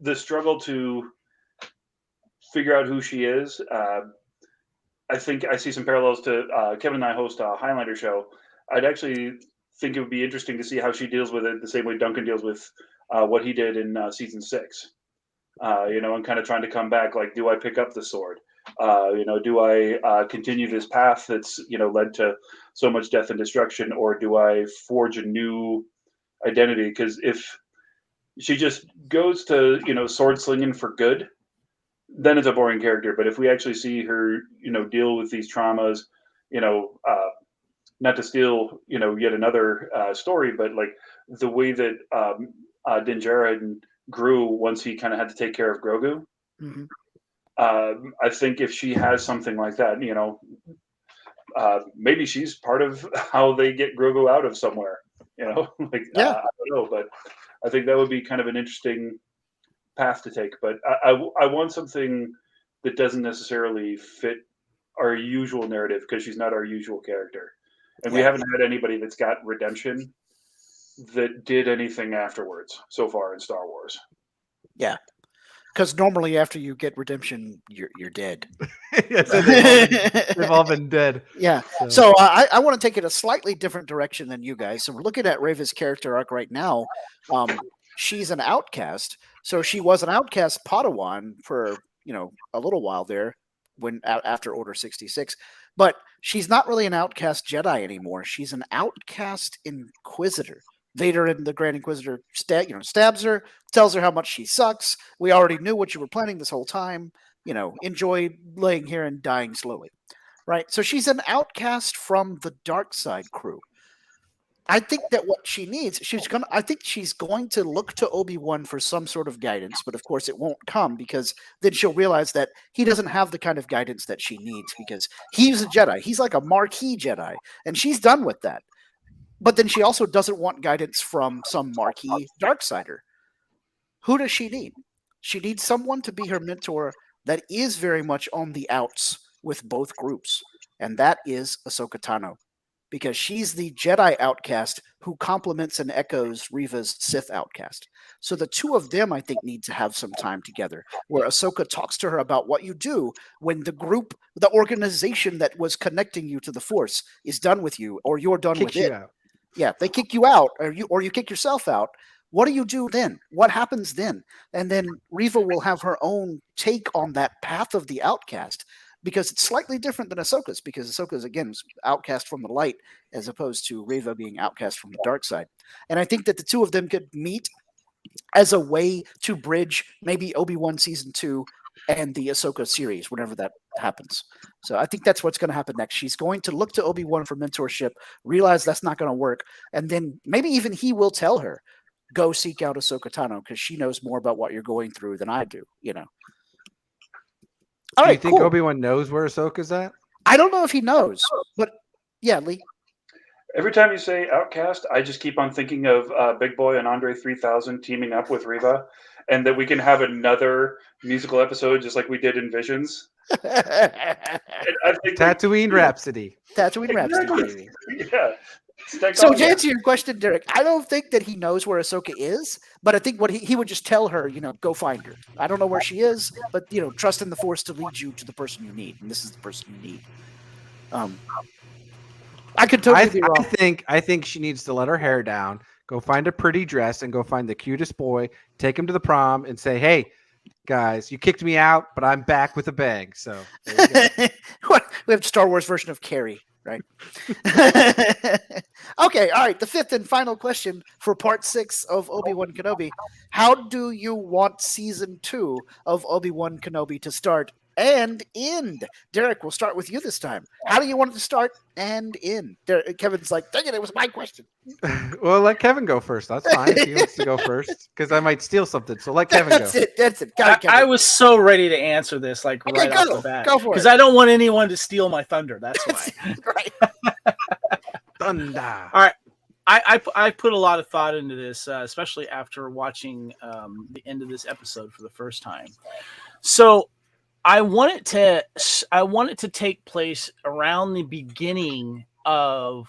the struggle to figure out who she is. I think I see some parallels to Kevin and I host a Highlander show. I'd actually think it would be interesting to see how she deals with it the same way Duncan deals with what he did in season 6. And kind of trying to come back. Like, do I pick up the sword? Do I continue this path that's led to so much death and destruction, or do I forge a new identity? Because if she just goes to sword slinging for good, then it's a boring character. But if we actually see her, deal with these traumas, not to steal, yet another story, but like the way that Din Djarin grew once he kind of had to take care of Grogu. Mm-hmm. I think if she has something like that, maybe she's part of how they get Grogu out of somewhere. I don't know, but I think that would be kind of an interesting path to take. But I want something that doesn't necessarily fit our usual narrative, because she's not our usual character, and we haven't had anybody that's got redemption that did anything afterwards so far in Star Wars. Yeah, because normally after you get redemption, you're dead. They've all been dead. Yeah. So I want to take it a slightly different direction than you guys. So we're looking at Reva's character arc right now. She's an outcast. So she was an outcast Padawan for a little while there, after Order 66. But she's not really an outcast Jedi anymore. She's an outcast Inquisitor. Vader and the Grand Inquisitor stabs her, tells her how much she sucks. We already knew what you were planning this whole time. Enjoy laying here and dying slowly. Right? So she's an outcast from the dark side crew. I think that what she needs, I think she's going to look to Obi-Wan for some sort of guidance, but of course it won't come, because then she'll realize that he doesn't have the kind of guidance that she needs, because he's a Jedi. He's like a marquee Jedi, and she's done with that. But then she also doesn't want guidance from some marquee Darksider. Who does she need? She needs someone to be her mentor that is very much on the outs with both groups, and that is Ahsoka Tano. because she's the Jedi outcast who complements and echoes Reva's Sith outcast. So the two of them, I think, need to have some time together where Ahsoka talks to her about what you do when the group, the organization that was connecting you to the Force is done with you, or you're done with it. Out. Yeah, they kick you out, or you kick yourself out. What do you do then? What happens then? And then Reva will have her own take on that path of the outcast, because it's slightly different than Ahsoka's, because Ahsoka's, again, was outcast from the light as opposed to Reva being outcast from the dark side. And I think that the two of them could meet as a way to bridge maybe Obi-Wan season 2 and the Ahsoka series, whenever that happens. So I think that's what's going to happen next. She's going to look to Obi-Wan for mentorship, realize that's not going to work, and then maybe even he will tell her, go seek out Ahsoka Tano, because she knows more about what you're going through than I do, you know. All right, do you think cool. Obi-Wan knows where Ahsoka's at? I don't know if he knows, but yeah, Lee. Every time you say Outcast, I just keep on thinking of Big Boy and Andre 3000 teaming up with Reva, and that we can have another musical episode just like we did in Visions. I think Tatooine Rhapsody. Tatooine Rhapsody. Yeah. So to answer your question, Derek, I don't think that he knows where Ahsoka is, but I think what he would just tell her, go find her. I don't know where she is, but trust in the Force to lead you to the person you need, and this is the person you need. I could totally be wrong. I think she needs to let her hair down, go find a pretty dress, and go find the cutest boy, take him to the prom, and say, "Hey, guys, you kicked me out, but I'm back with a bang." So there you go. We have Star Wars version of Carrie. Right. Okay. All right. The fifth and final question for part 6 of Obi-Wan Kenobi. How do you want season 2 of Obi-Wan Kenobi to start and end? Derek, we'll start with you this time. How do you want it to start and end? Kevin's like, dang it, it was my question. Well, let Kevin go first. That's fine if he wants to go first, because I might steal something. So let Kevin go. That's it. Got it, I was so ready to answer this, right off the bat. Go for it. Because I don't want anyone to steal my thunder. That's why. Right. Thunder. All right. I put a lot of thought into this, especially after watching the end of this episode for the first time. So I want it to take place around the beginning of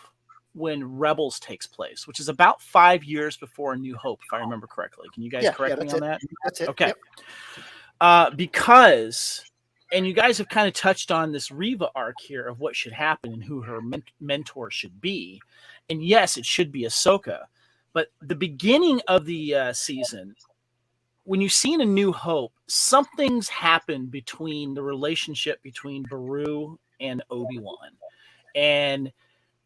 when Rebels takes place, which is about 5 years before A New Hope, if I remember correctly. Can you guys correct me on that? That's it. Okay. Yep. Because, and you guys have kind of touched on this Reva arc here of what should happen and who her mentor should be. And yes, it should be Ahsoka. But the beginning of the season, when you see in A New Hope, something's happened between the relationship between Beru and Obi-Wan. And,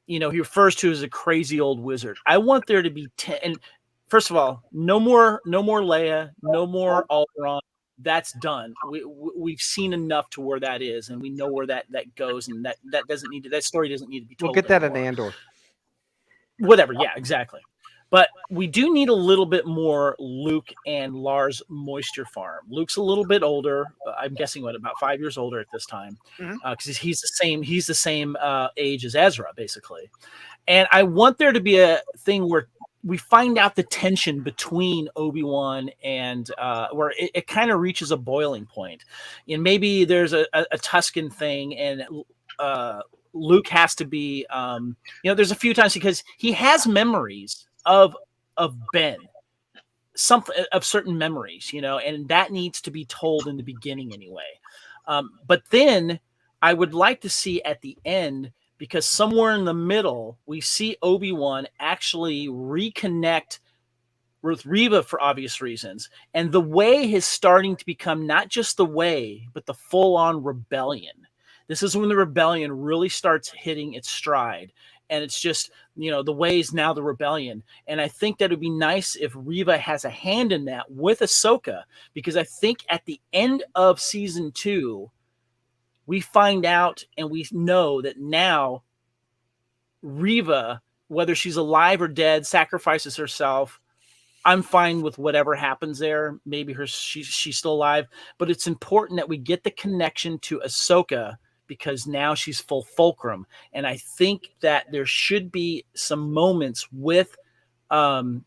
he refers to as a crazy old wizard. I want there to be and first of all, no more Leia, no more Alderaan. That's done. We've seen enough to where that is, and we know where that goes, and that doesn't need to, that story doesn't need to be told. We'll get that anymore. in Andor. Whatever, yeah, exactly. But we do need a little bit more Luke and Lars Moisture Farm. Luke's a little bit older. I'm guessing about 5 years older at this time, because he's the same age as Ezra, basically. And I want there to be a thing where we find out the tension between Obi-Wan and where it kind of reaches a boiling point. And maybe there's a Tusken thing, and Luke has to be, there's a few times because he has memories of Ben, of certain memories, and that needs to be told in the beginning anyway. But then I would like to see at the end, because somewhere in the middle, we see Obi-Wan actually reconnect with Reva for obvious reasons. And the way is starting to become not just the way, but the full-on rebellion. This is when the rebellion really starts hitting its stride. And it's just, the way is now the rebellion. And I think that it would be nice if Reva has a hand in that with Ahsoka, because I think at the end of season 2, we find out and we know that now Reva, whether she's alive or dead, sacrifices herself. I'm fine with whatever happens there. Maybe she's still alive, but it's important that we get the connection to Ahsoka, because now she's full fulcrum. And I think that there should be some moments with Ahsoka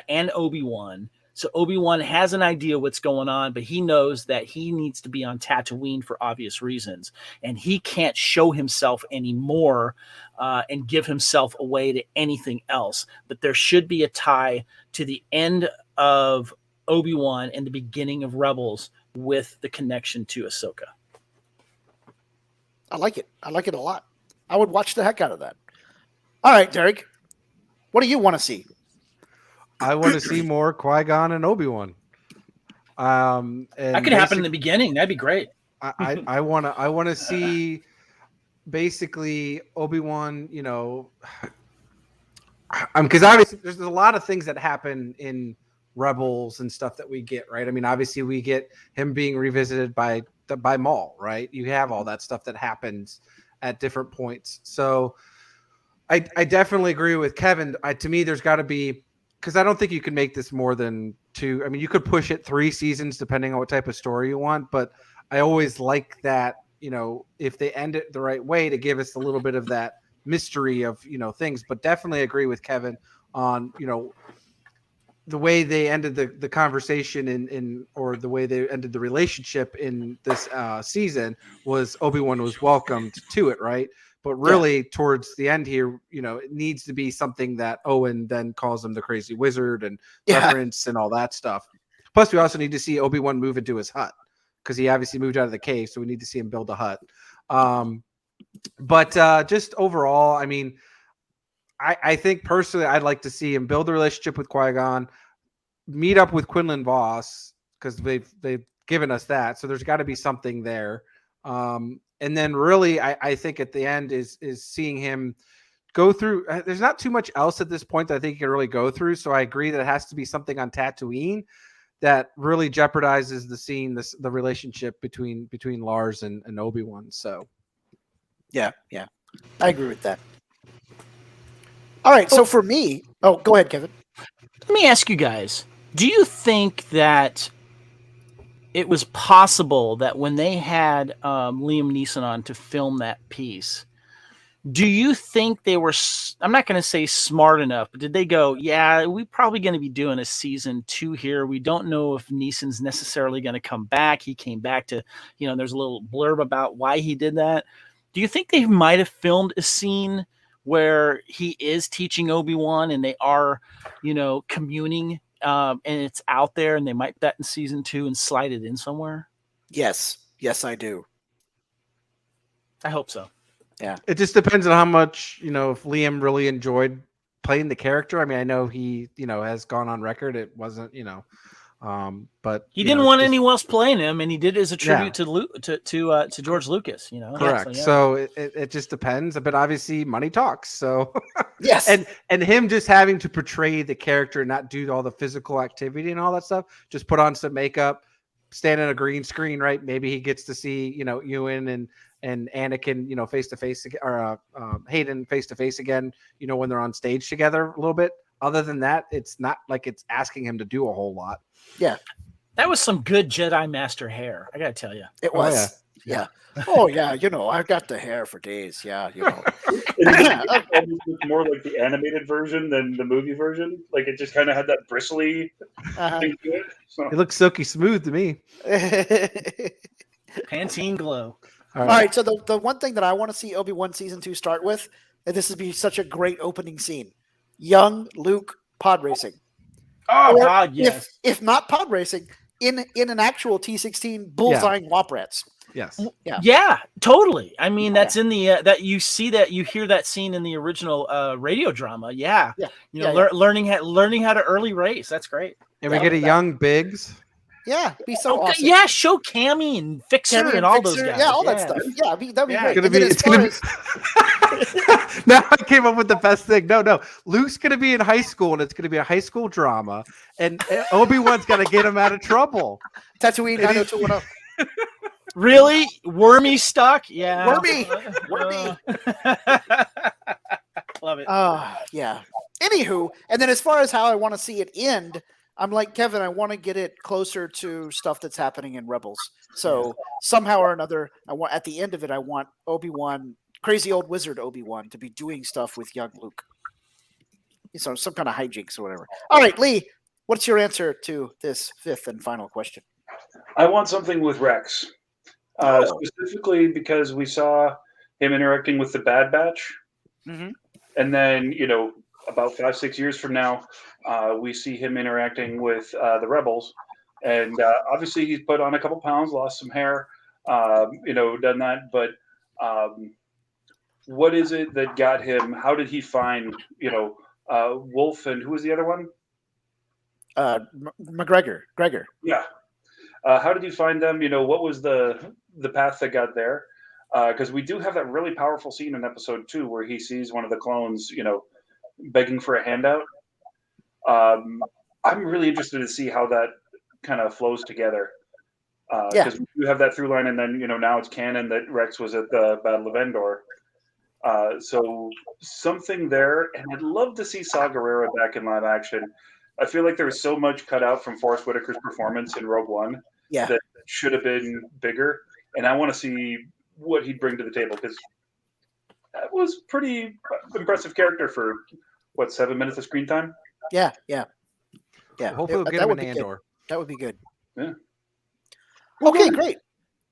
and Obi-Wan, So Obi-Wan has an idea what's going on, but he knows that he needs to be on Tatooine for obvious reasons, and he can't show himself anymore and give himself away to anything else. But there should be a tie to the end of Obi-Wan and the beginning of Rebels with the connection to Ahsoka. I like it. I like it a lot. I would watch the heck out of that. All right, Derek, what do you want to see? I want to see more Qui-Gon and Obi-Wan. And that could happen in the beginning. That'd be great. I want to see basically Obi-Wan, you know, because obviously there's a lot of things that happen in Rebels and stuff that we get, right? I mean, obviously we get him being revisited by Maul, right? You have all that stuff that happens at different points. So I definitely agree with Kevin. To me, there's got to be, because I don't think you can make this more than 2. I mean, you could push it 3 seasons depending on what type of story you want, but I always like that, you know, if they end it the right way, to give us a little bit of that mystery of, you know, things. But definitely agree with Kevin on, you know, the way they ended the conversation or the way they ended the relationship in this season was Obi-Wan was welcomed to it, right? But really towards the end here, you know, it needs to be something that Owen then calls him the crazy wizard and reference and all that stuff. Plus, we also need to see Obi-Wan move into his hut, because he obviously moved out of the cave, so we need to see him build a hut. But just overall, I mean, I think personally I'd like to see him build a relationship with Qui-Gon, meet up with Quinlan Vos, because they've given us that. So there's got to be something there. And then really I think at the end is seeing him go through. There's not too much else at this point that I think he can really go through. So I agree that it has to be something on Tatooine that really jeopardizes the scene, the relationship between Lars and Obi-Wan. So yeah, I agree with that. All right, so for me, go ahead, Kevin. Let me ask you guys, do you think that it was possible that when they had Liam Neeson on to film that piece, do you think they were, I'm not going to say smart enough, but did they go, yeah, we're probably going to be doing a season 2 here. We don't know if Neeson's necessarily going to come back. He came back to, you know, there's a little blurb about why he did that. Do you think they might have filmed a scene where he is teaching Obi-Wan and they are, you know, communing and it's out there, and they might put that in season 2 and slide it in somewhere? Yes, I do. I hope so. Yeah. It just depends on how much, you know, if Liam really enjoyed playing the character. I mean, I know he, you know, has gone on record. It wasn't, you know, but he didn't want anyone else playing him, and he did it as a tribute to George Lucas, you know. Correct. So it just depends, but obviously money talks. So yes, and him just having to portray the character and not do all the physical activity and all that stuff, just put on some makeup, stand on a green screen, right? Maybe he gets to see, you know, Ewan and Anakin, you know, face to face, or Hayden face to face again, you know, when they're on stage together a little bit. Other than that, it's not like it's asking him to do a whole lot. Yeah. That was some good Jedi Master hair, I got to tell you. It was. Yeah. Oh, yeah. You know, I've got the hair for days. Yeah. You know. It's more like the animated version than the movie version. Like, it just kind of had that bristly thing to it. So. It looks silky smooth to me. Pantene glow. All right. So the one thing that I want to see Obi-Wan season 2 start with, and this would be such a great opening scene. Young Luke pod racing. Oh, God, yes. If not pod racing, in an actual T-16 bullseyeing Wop Rats. Yes. Yeah, totally. I mean, that's in the that you hear that scene in the original radio drama. Yeah. You know, learning how to early race. That's great. And we get a young Biggs. Yeah, be so awesome. Yeah, show Cammy and Fixer and all those guys. Yeah, all that stuff. Yeah, that'd be great. It's gonna be. Now I came up with the best thing. No. Luke's going to be in high school, and it's going to be a high school drama, and Obi-Wan's got to get him out of trouble. Tatooine 90210. Really? Wormy stuck? Yeah. Wormy. Love it. Yeah. Anywho, and then as far as how I want to see it end, I'm like Kevin, I want to get it closer to stuff that's happening in Rebels. So somehow or another, at the end of it, I want Obi-Wan, crazy old wizard Obi-Wan, to be doing stuff with young Luke. So some kind of hijinks or whatever. All right, Lee, What's your answer to this fifth and final question? I want something with Rex, specifically because we saw him interacting with the Bad Batch, and then about 5-6 years from now, we see him interacting with the Rebels, and obviously he's put on a couple pounds, lost some hair, done that. But what is it that got him? How did he find Wolf, and who was the other one? Gregor. Yeah. How did he find them? What was the path that got there? Because we do have that really powerful scene in episode 2 where he sees one of the clones, begging for a handout. I'm really interested to see how that kind of flows together. Because we do have that through line, and then now it's canon that Rex was at the Battle of Endor. So something there, and I'd love to see Saw Gerrera back in live action. I feel like there was so much cut out from Forrest Whitaker's performance in Rogue One that should have been bigger, and I want to see what he'd bring to the table, because that was pretty impressive character for 7 minutes of screen time. Yeah. Hopefully we'll get him in Andor. That would be good. Yeah. Okay, great.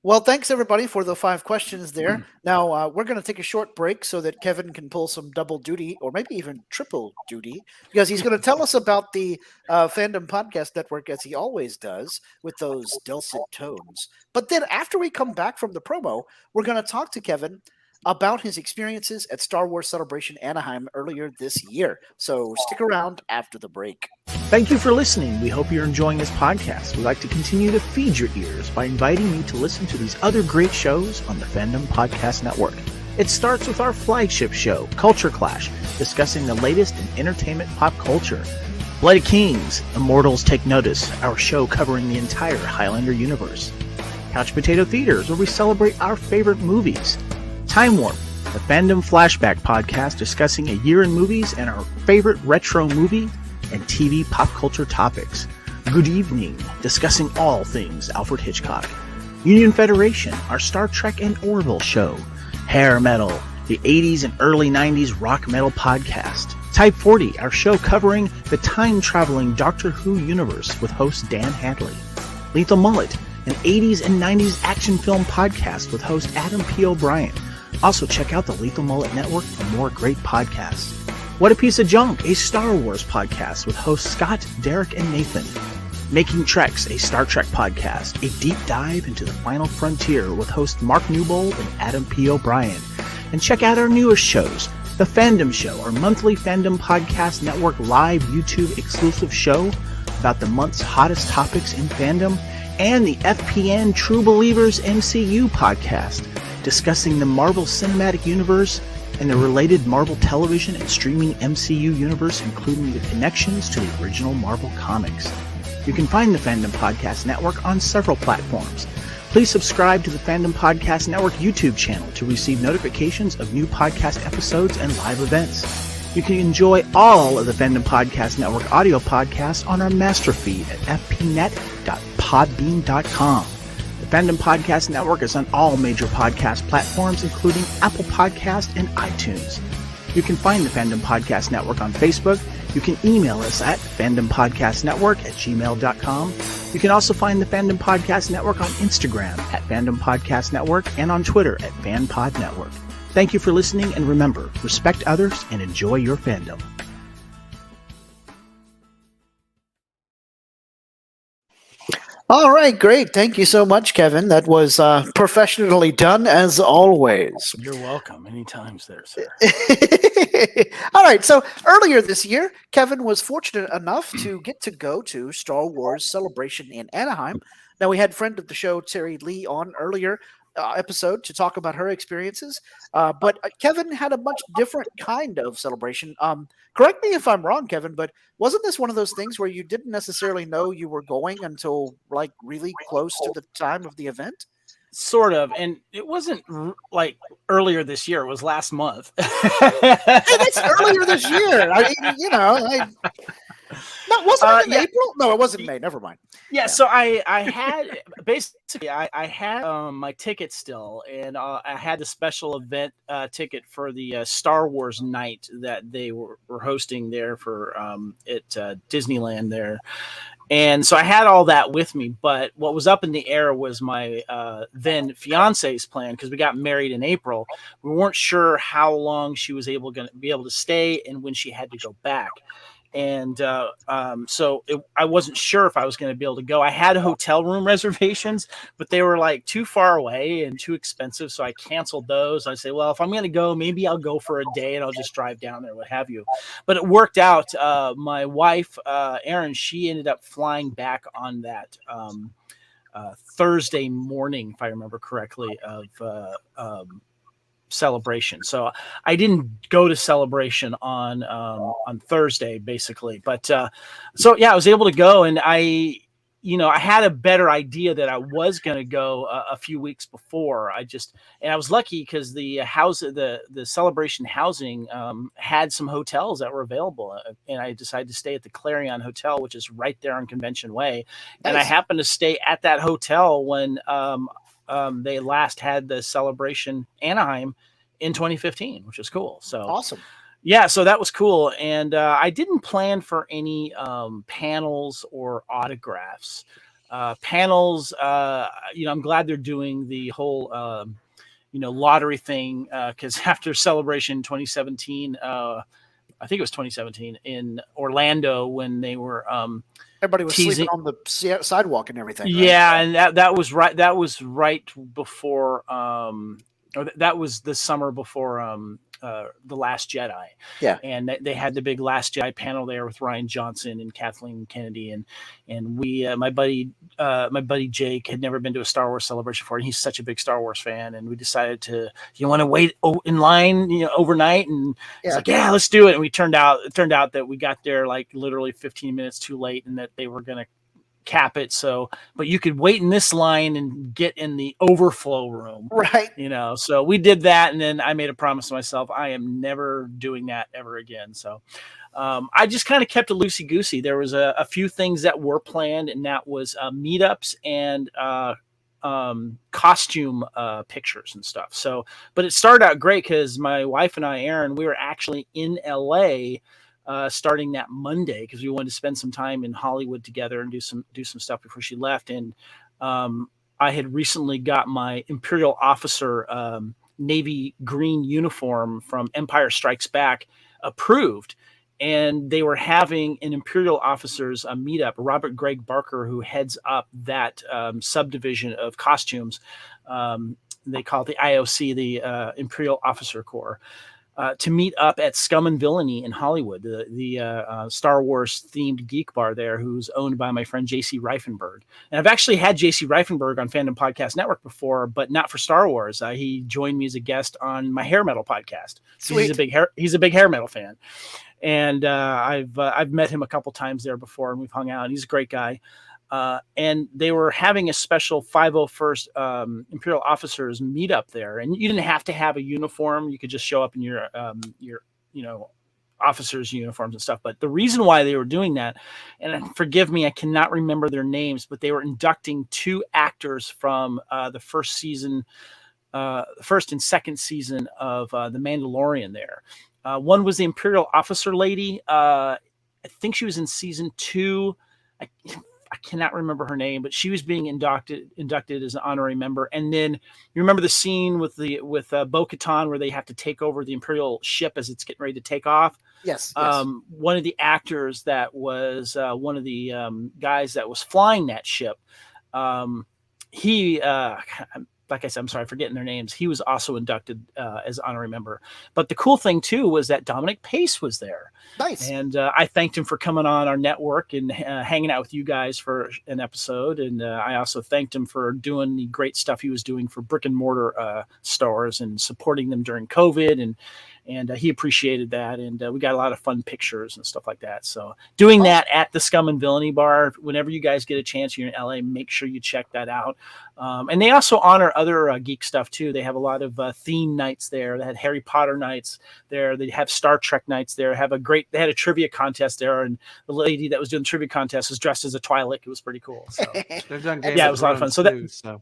Well, thanks everybody for the 5 questions there. Now we're going to take a short break so that Kevin can pull some double duty, or maybe even triple duty, because he's going to tell us about the Fandom Podcast Network, as he always does, with those dulcet tones. But then after we come back from the promo, we're going to talk to Kevin about his experiences at Star Wars Celebration Anaheim earlier this year. So stick around after the break. Thank you for listening. We hope you're enjoying this podcast. We'd like to continue to feed your ears by inviting you to listen to these other great shows on the Fandom Podcast Network. It starts with our flagship show, Culture Clash, discussing the latest in entertainment pop culture. Bloody Kings, Immortals Take Notice, our show covering the entire Highlander universe. Couch Potato Theaters, where we celebrate our favorite movies. Time Warp, the Fandom Flashback podcast discussing a year in movies and our favorite retro movie and TV pop culture topics. Good Evening, discussing all things Alfred Hitchcock. Union Federation, our Star Trek and Orville show. Hair Metal, the 80s and early 90s rock metal podcast. Type 40, our show covering the time-traveling Doctor Who universe with host Dan Hadley. Lethal Mullet, an 80s and 90s action film podcast with host Adam P. O'Brien. Also, check out the Lethal Mullet Network for more great podcasts. What a Piece of Junk, a Star Wars podcast with hosts Scott, Derrick, and Nathan. Making Treks, a Star Trek podcast, a deep dive into the final frontier with host Mark Newbold and Adam P. O'Brien. And check out our newest shows, The Fandom Show, our monthly Fandom Podcast Network live YouTube exclusive show about the month's hottest topics in fandom, and the FPN True Believers MCU podcast, discussing the Marvel Cinematic Universe and the related Marvel television and streaming MCU universe, including the connections to the original Marvel comics. You can find the Fandom Podcast Network on several platforms. Please subscribe to the Fandom Podcast Network YouTube channel to receive notifications of new podcast episodes and live events. You can enjoy all of the Fandom Podcast Network audio podcasts on our master feed at fpnet.podbean.com. The Fandom Podcast Network is on all major podcast platforms, including Apple Podcast and iTunes. You can find the Fandom Podcast Network on Facebook. You can email us at fandompodcastnetwork@gmail.com. You can also find the Fandom Podcast Network on Instagram at Fandom Podcast Network and on Twitter at FanPod Network. Thank you for listening, and remember, respect others and enjoy your fandom. All right, great. Thank you so much, Kevin. That was professionally done, as always. You're welcome. Anytime, there, sir. All right, so earlier this year, Kevin was fortunate enough to get to go to Star Wars Celebration in Anaheim. Now, we had friend of the show, Terry Lee, on earlier episode to talk about her experiences, but Kevin had a much different kind of celebration. Correct me if I'm wrong, Kevin, but wasn't this one of those things where you didn't necessarily know you were going until like really close to the time of the event? Sort of, and it wasn't like earlier this year. It was last month. Hey, that's earlier this year. I mean, No, wasn't it in Yeah. April? No, it wasn't May. Never mind. Yeah, so I had basically I had my ticket still, and I had the special event ticket for the Star Wars night that they were hosting there for at Disneyland there, and so I had all that with me. But what was up in the air was my then fiance's plan, because we got married in April. We weren't sure how long she was going to be able to stay and when she had to go back. And so I wasn't sure if I was going to be able to go. I had hotel room reservations, but they were like too far away and too expensive. So I canceled those. I say, well, if I'm going to go, maybe I'll go for a day and I'll just drive down there, what have you. But it worked out. My wife, Erin, she ended up flying back on that Thursday morning, if I remember correctly, of Celebration. So I didn't go to Celebration on Thursday, basically. But so yeah, I was able to go, and I had a better idea that I was going to go a few weeks before. And I was lucky because the Celebration housing had some hotels that were available, and I decided to stay at the Clarion Hotel, which is right there on Convention Way. Nice. And I happened to stay at that hotel when they last had the Celebration Anaheim in 2015, which was cool. So awesome. Yeah, so that was cool. And I didn't plan for any panels or autographs. Panels, I'm glad they're doing the whole, lottery thing, because after Celebration 2017, I think it was 2017 in Orlando, when they were everybody was sleeping on the sidewalk and everything. Right? Yeah, and that was right. That was right before, or that was the summer before The Last Jedi. Yeah, and they had the big Last Jedi panel there with Ryan Johnson and Kathleen Kennedy, and we, my buddy Jake had never been to a Star Wars Celebration before, and he's such a big Star Wars fan, and we decided to, you want to wait in line, overnight, and he's like, yeah, let's do it. And it turned out that we got there like literally 15 minutes too late, and that they were going to cap it. So, but you could wait in this line and get in the overflow room. Right. So we did that. And then I made a promise to myself, I am never doing that ever again. So I just kind of kept it loosey goosey. There was a few things that were planned, and that was meetups and costume pictures and stuff. So, but it started out great because my wife and I, Erin, we were actually in LA starting that Monday, because we wanted to spend some time in Hollywood together and do some stuff before she left. And I had recently got my Imperial Officer navy green uniform from Empire Strikes Back approved, and they were having an Imperial Officers meetup. Robert Greg Barker, who heads up that subdivision of costumes, they call it the IOC, the Imperial Officer Corps. To meet up at Scum and Villainy in Hollywood, the Star Wars themed geek bar there, who's owned by my friend JC Reifenberg. And I've actually had JC Reifenberg on Fandom Podcast Network before, but not for Star Wars. He joined me as a guest on my hair metal podcast. He's a big hair metal fan, and I've met him a couple times there before, and we've hung out. And he's a great guy. And they were having a special 501st Imperial Officers meetup there, and you didn't have to have a uniform. You could just show up in your officers' uniforms and stuff. But the reason why they were doing that, and forgive me, I cannot remember their names, but they were inducting 2 actors from the first and second season of The Mandalorian there. One was the Imperial Officer lady. I think she was in season 2. I cannot remember her name, but she was being inducted as an honorary member. And then you remember the scene with Bo-Katan, where they have to take over the Imperial ship as it's getting ready to take off. Yes. One of the actors that was one of the guys that was flying that ship, he like I said, I'm sorry, I'm forgetting their names. He was also inducted as honorary member. But the cool thing too was that Dominic Pace was there. Nice. And I thanked him for coming on our network and hanging out with you guys for an episode. And I also thanked him for doing the great stuff he was doing for brick and mortar stores and supporting them during COVID and he appreciated that, and we got a lot of fun pictures and stuff like that. So doing that at the Scum and Villainy bar, whenever you guys get a chance, you're in LA, make sure you check that out. And they also honor other geek stuff too. They have a lot of theme nights there. They had Harry Potter nights there. They have Star Trek nights there. They had a trivia contest there, and the lady that was doing the trivia contest was dressed as a Twi'lek. It was pretty cool. So They've done yeah, it was a lot of fun. So that.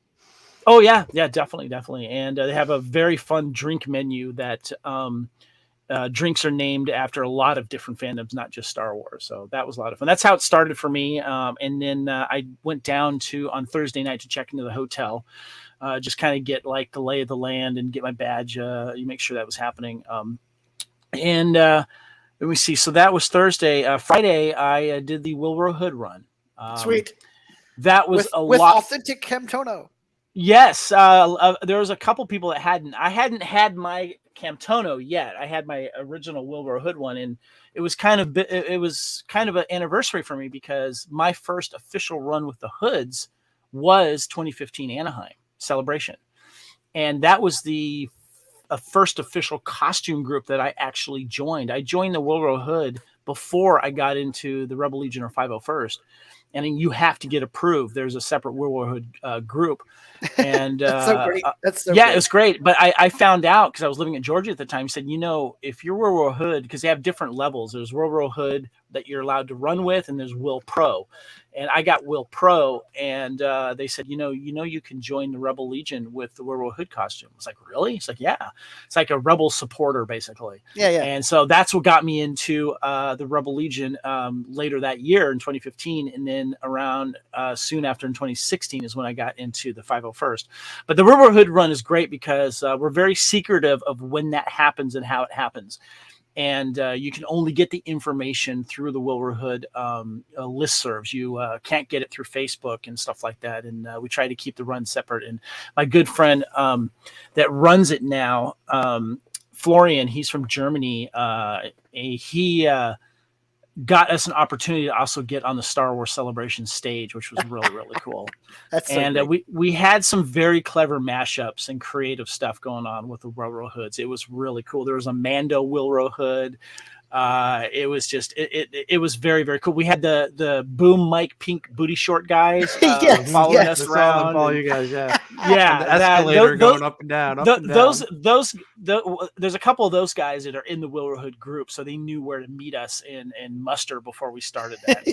Oh yeah, definitely. And they have a very fun drink menu that drinks are named after a lot of different fandoms, not just Star Wars. So that was a lot of fun. That's how it started for me. And then I went down on Thursday night to check into the hotel, just kind of get like the lay of the land and get my badge. You make sure that was happening. And let me see. So that was Thursday. Friday, I did the Wilbur Hood run. Sweet. That was with lot. Authentic Camtono. Yes, there was a couple people that hadn't. I hadn't had my Camtono yet. I had my original Wilbur Hood one, and it was kind of an anniversary for me because my first official run with the Hoods was 2015 Anaheim Celebration, and that was the first official costume group that I actually joined. I joined the Wilbur Hood before I got into the Rebel Legion or 501st. And you have to get approved. There's a separate Wilbur Hood group. And that's so great. Great. It was great. But I found out because I was living in Georgia at the time. He said, if you're Wilbur Hood, because they have different levels. There's Wilbur Hood that you're allowed to run with, and there's Will Pro. And I got Will Pro, and they said, you can join the Rebel Legion with the Wilbur Hood costume. I was like, really? It's like, yeah. It's like a Rebel supporter, basically. Yeah. And so that's what got me into the Rebel Legion later that year in 2015, and then around soon after in 2016 is when I got into the 501st. But the Wilbur Hood run is great because we're very secretive of when that happens and how it happens. And you can only get the information through the Wilbur Hood listservs. You can't get it through Facebook and stuff like that. And we try to keep the run separate. And my good friend that runs it now, Florian, he's from Germany. He got us an opportunity to also get on the Star Wars Celebration stage, which was really, really cool. We had some very clever mashups and creative stuff going on with the Wilbur Hoods. It was really cool. There was a Mando Wilbur Hood. It was just it was very, very cool. We had the boom mic pink booty short guys following us around. Follow you guys, yeah. Yeah, the escalator going up and down. There's a couple of those guys that are in the Wilbur Hood group, so they knew where to meet us and muster before we started that.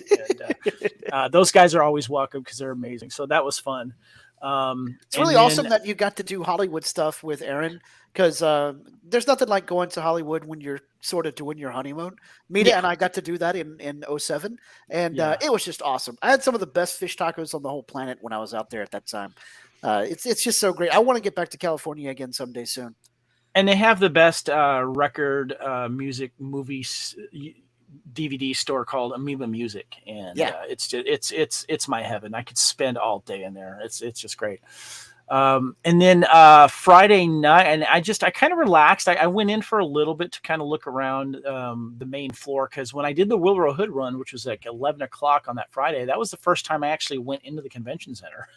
And, those guys are always welcome because they're amazing. So that was fun. It's really awesome that you got to do Hollywood stuff with Aaron, because there's nothing like going to Hollywood when you're sort of doing your honeymoon. Mita and I got to do that in 2007, and it was just awesome. I had some of the best fish tacos on the whole planet when I was out there at that time. It's just so great. I want to get back to California again someday soon. And they have the best record music movies DVD store called Amoeba Music, and it's my heaven. I could spend all day in there. It's just great. And then Friday night, and I kind of relaxed. I went in for a little bit to kind of look around the main floor, because when I did the Wilbur Hood run, which was like 11 o'clock on that Friday, that was the first time I actually went into the convention center.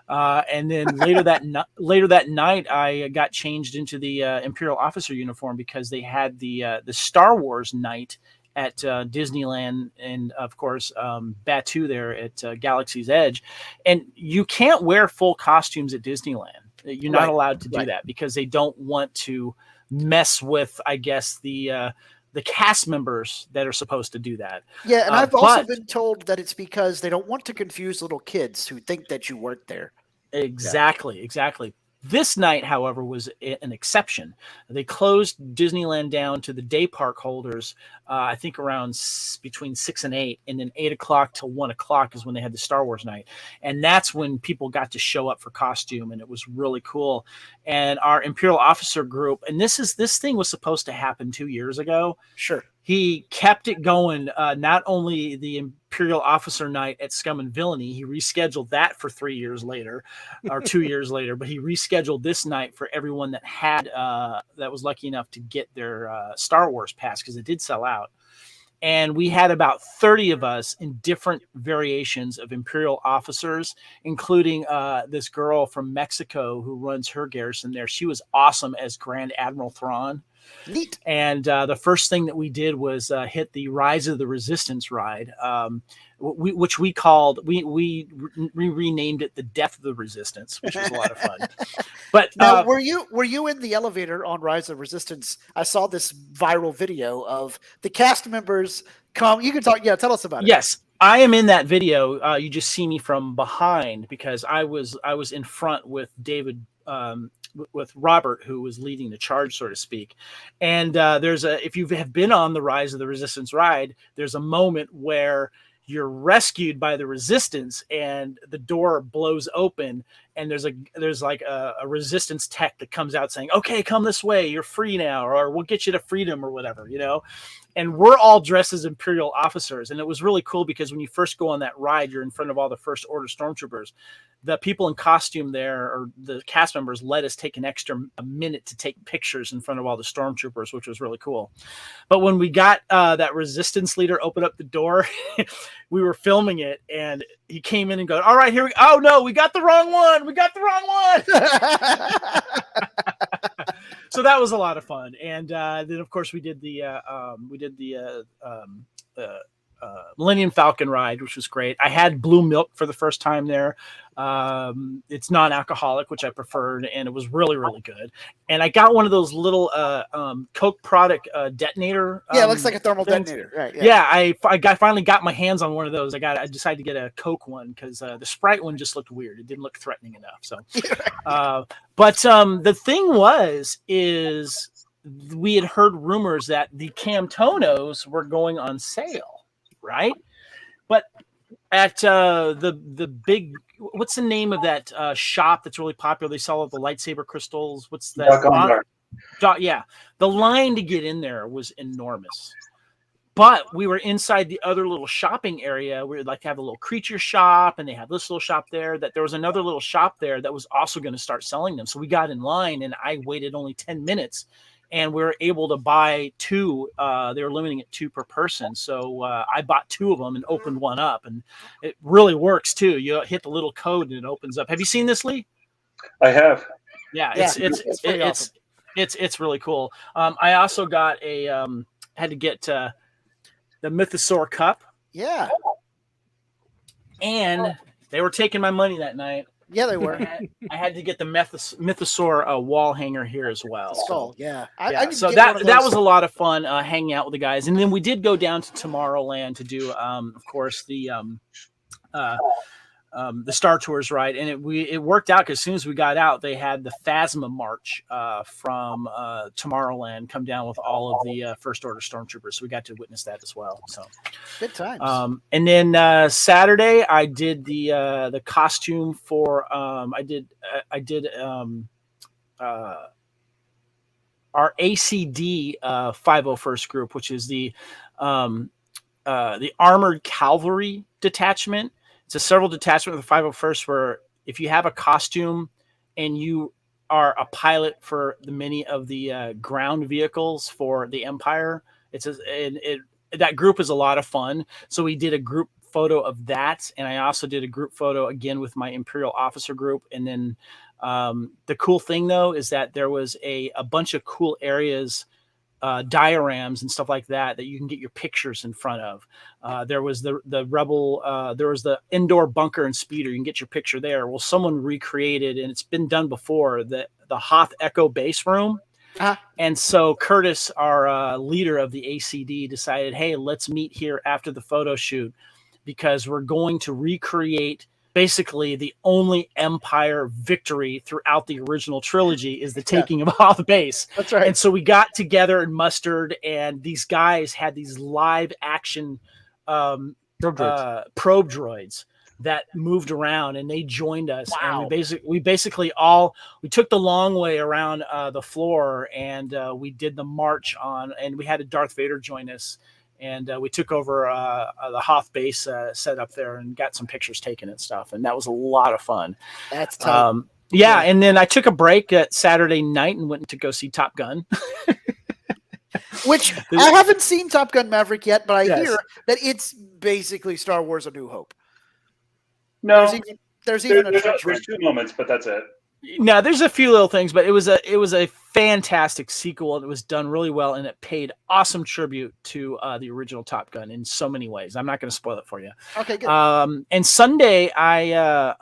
And then later that night, I got changed into the Imperial officer uniform because they had the Star Wars night at Disneyland, and of course Batuu there at Galaxy's Edge. And you can't wear full costumes at Disneyland. You're not allowed to do that because they don't want to mess with, I guess, the cast members that are supposed to do that. Yeah, and I've also been told that it's because they don't want to confuse little kids who think that you work there. Exactly. This night, however, was an exception. They closed Disneyland down to the day park holders, I think around between 6 and 8, and then 8 o'clock till 1 o'clock is when they had the Star Wars night. And that's when people got to show up for costume, and it was really cool. And our Imperial officer group, and this thing was supposed to happen 2 years ago. Sure. He kept it going, not only the Imperial Officer Night at Scum and Villainy, he rescheduled that for 3 years later, or 2 years later, but he rescheduled this night for everyone that had that was lucky enough to get their Star Wars pass, because it did sell out. And we had about 30 of us in different variations of Imperial officers, including this girl from Mexico who runs her garrison there. She was awesome as Grand Admiral Thrawn. Neat. And the first thing that we did was hit the Rise of the Resistance ride, which we called, we renamed it the Death of the Resistance, which was a lot of fun. But now, were you in the elevator on Rise of Resistance? I saw this viral video of the cast members come. You can talk. Yeah, tell us about it. Yes, I am in that video. You just see me from behind because I was in front with David. With Robert, who was leading the charge, so to speak. And if you have been on the Rise of the Resistance ride, there's a moment where you're rescued by the Resistance and the door blows open and there's like a Resistance tech that comes out saying, okay, come this way, you're free now, or we'll get you to freedom or whatever, and we're all dressed as Imperial officers. And it was really cool because when you first go on that ride, you're in front of all the First Order stormtroopers. The people in costume there, or the cast members, let us take a minute to take pictures in front of all the stormtroopers, which was really cool. But when we got that Resistance leader open up the door, we were filming it, and he came in and go, all right, here we go. Oh no, we got the wrong one. So that was a lot of fun. And then of course we did the Millennium Falcon ride, which was great. I had blue milk for the first time there. It's non-alcoholic, which I preferred, and it was really, really good. And I got one of those little Coke product detonator. Yeah, it looks like a thermal detonator. Right. Yeah, I finally got my hands on one of those. I decided to get a Coke one because the Sprite one just looked weird. It didn't look threatening enough. So, but the thing is we had heard rumors that the Camtonos were going on sale, right? But at the big, what's the name of that shop that's really popular? They sell all the lightsaber crystals. What's that? Yeah, the line to get in there was enormous. But we were inside the other little shopping area. We'd like to have a little creature shop, and they have this little shop there. That there was another little shop there that was also going to start selling them. So we got in line, and I waited only 10 minutes. And we were able to buy two. They were limiting it 2 per person. So I bought 2 of them and opened one up. And it really works, too. You hit the little code and it opens up. Have you seen this, Lee? I have. Yeah, it's really cool. I also got had to get the Mythosaur Cup. Yeah. And they were taking my money that night. Yeah, they were. I had to get the Mythosaur wall hanger here as well. So yeah. So that was a lot of fun hanging out with the guys, and then we did go down to Tomorrowland to do, of course, the Star Tours ride, and it worked out because as soon as we got out, they had the Phasma March from Tomorrowland come down with all of the First Order stormtroopers, so we got to witness that as well. So good times. And then Saturday, I did the costume for I did our ACD 501st group, which is the Armored Cavalry Detachment. It's a several detachment of the 501st where if you have a costume and you are a pilot for many of the ground vehicles for the Empire, that group is a lot of fun. So we did a group photo of that, and I also did a group photo again with my Imperial officer group. And then the cool thing though is that there was a bunch of cool areas, diorams and stuff like that you can get your pictures in front of. There was the Rebel, there was the indoor bunker and speeder. You can get your picture there. Well, someone recreated, and it's been done before, the Hoth Echo base room. And so Curtis, our leader of the ACD, decided, hey, let's meet here after the photo shoot because we're going to recreate basically the only Empire victory throughout the original trilogy is the taking of Hoth base. That's right. And so we got together and mustered, and these guys had these live action probe droids that moved around, and they joined us. Wow. And we basically took the long way around the floor, and we did the march on, and we had a Darth Vader join us. And we took over the Hoth base set up there and got some pictures taken and stuff. And that was a lot of fun. That's tight. Yeah. And then I took a break at Saturday night and went to go see Top Gun. Which I haven't seen Top Gun Maverick yet, but I hear that it's basically Star Wars A New Hope. No. There's even a there's 2 moments, but that's it. No, there's a few little things, but it was a fantastic sequel, and it was done really well, and it paid awesome tribute to the original Top Gun in so many ways. I'm not going to spoil it for you. Okay, good. And Sunday, I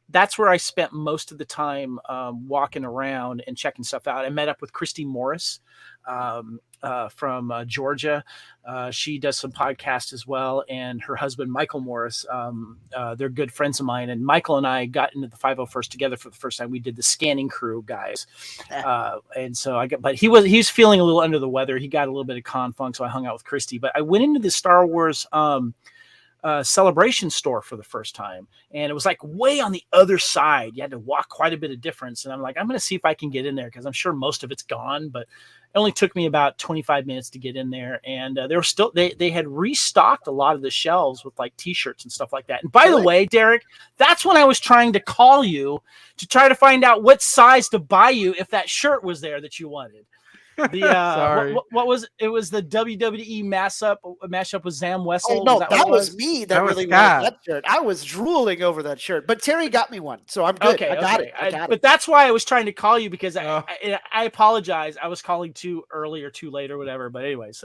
that's where I spent most of the time walking around and checking stuff out. I met up with Christy Morris from Georgia. She does some podcasts as well, and her husband Michael Morris. They're good friends of mine, and Michael and I got into the 501st together for the first time. We did the scanning crew guys, and so but he's feeling a little under the weather. He got a little bit of con funk, so I hung out with Christy. But I went into the Star Wars Celebration store for the first time, and it was like way on the other side. You had to walk quite a bit of difference, and I'm like, I'm going to see if I can get in there because I'm sure most of it's gone, but it only took me about 25 minutes to get in there, and they were still they had restocked a lot of the shelves with like t-shirts and stuff like that. And by the way, Derek, that's when I was trying to call you to try to find out what size to buy you if that shirt was there that you wanted. The what was it? Was the WWE mashup with Zam Wessel? Oh, no, that was me. That really wanted that shirt. I was drooling over that shirt, but Terry got me one, so I'm good. Okay, I got it. But that's why I was trying to call you because I apologize. I was calling too early or too late or whatever. But anyway, that's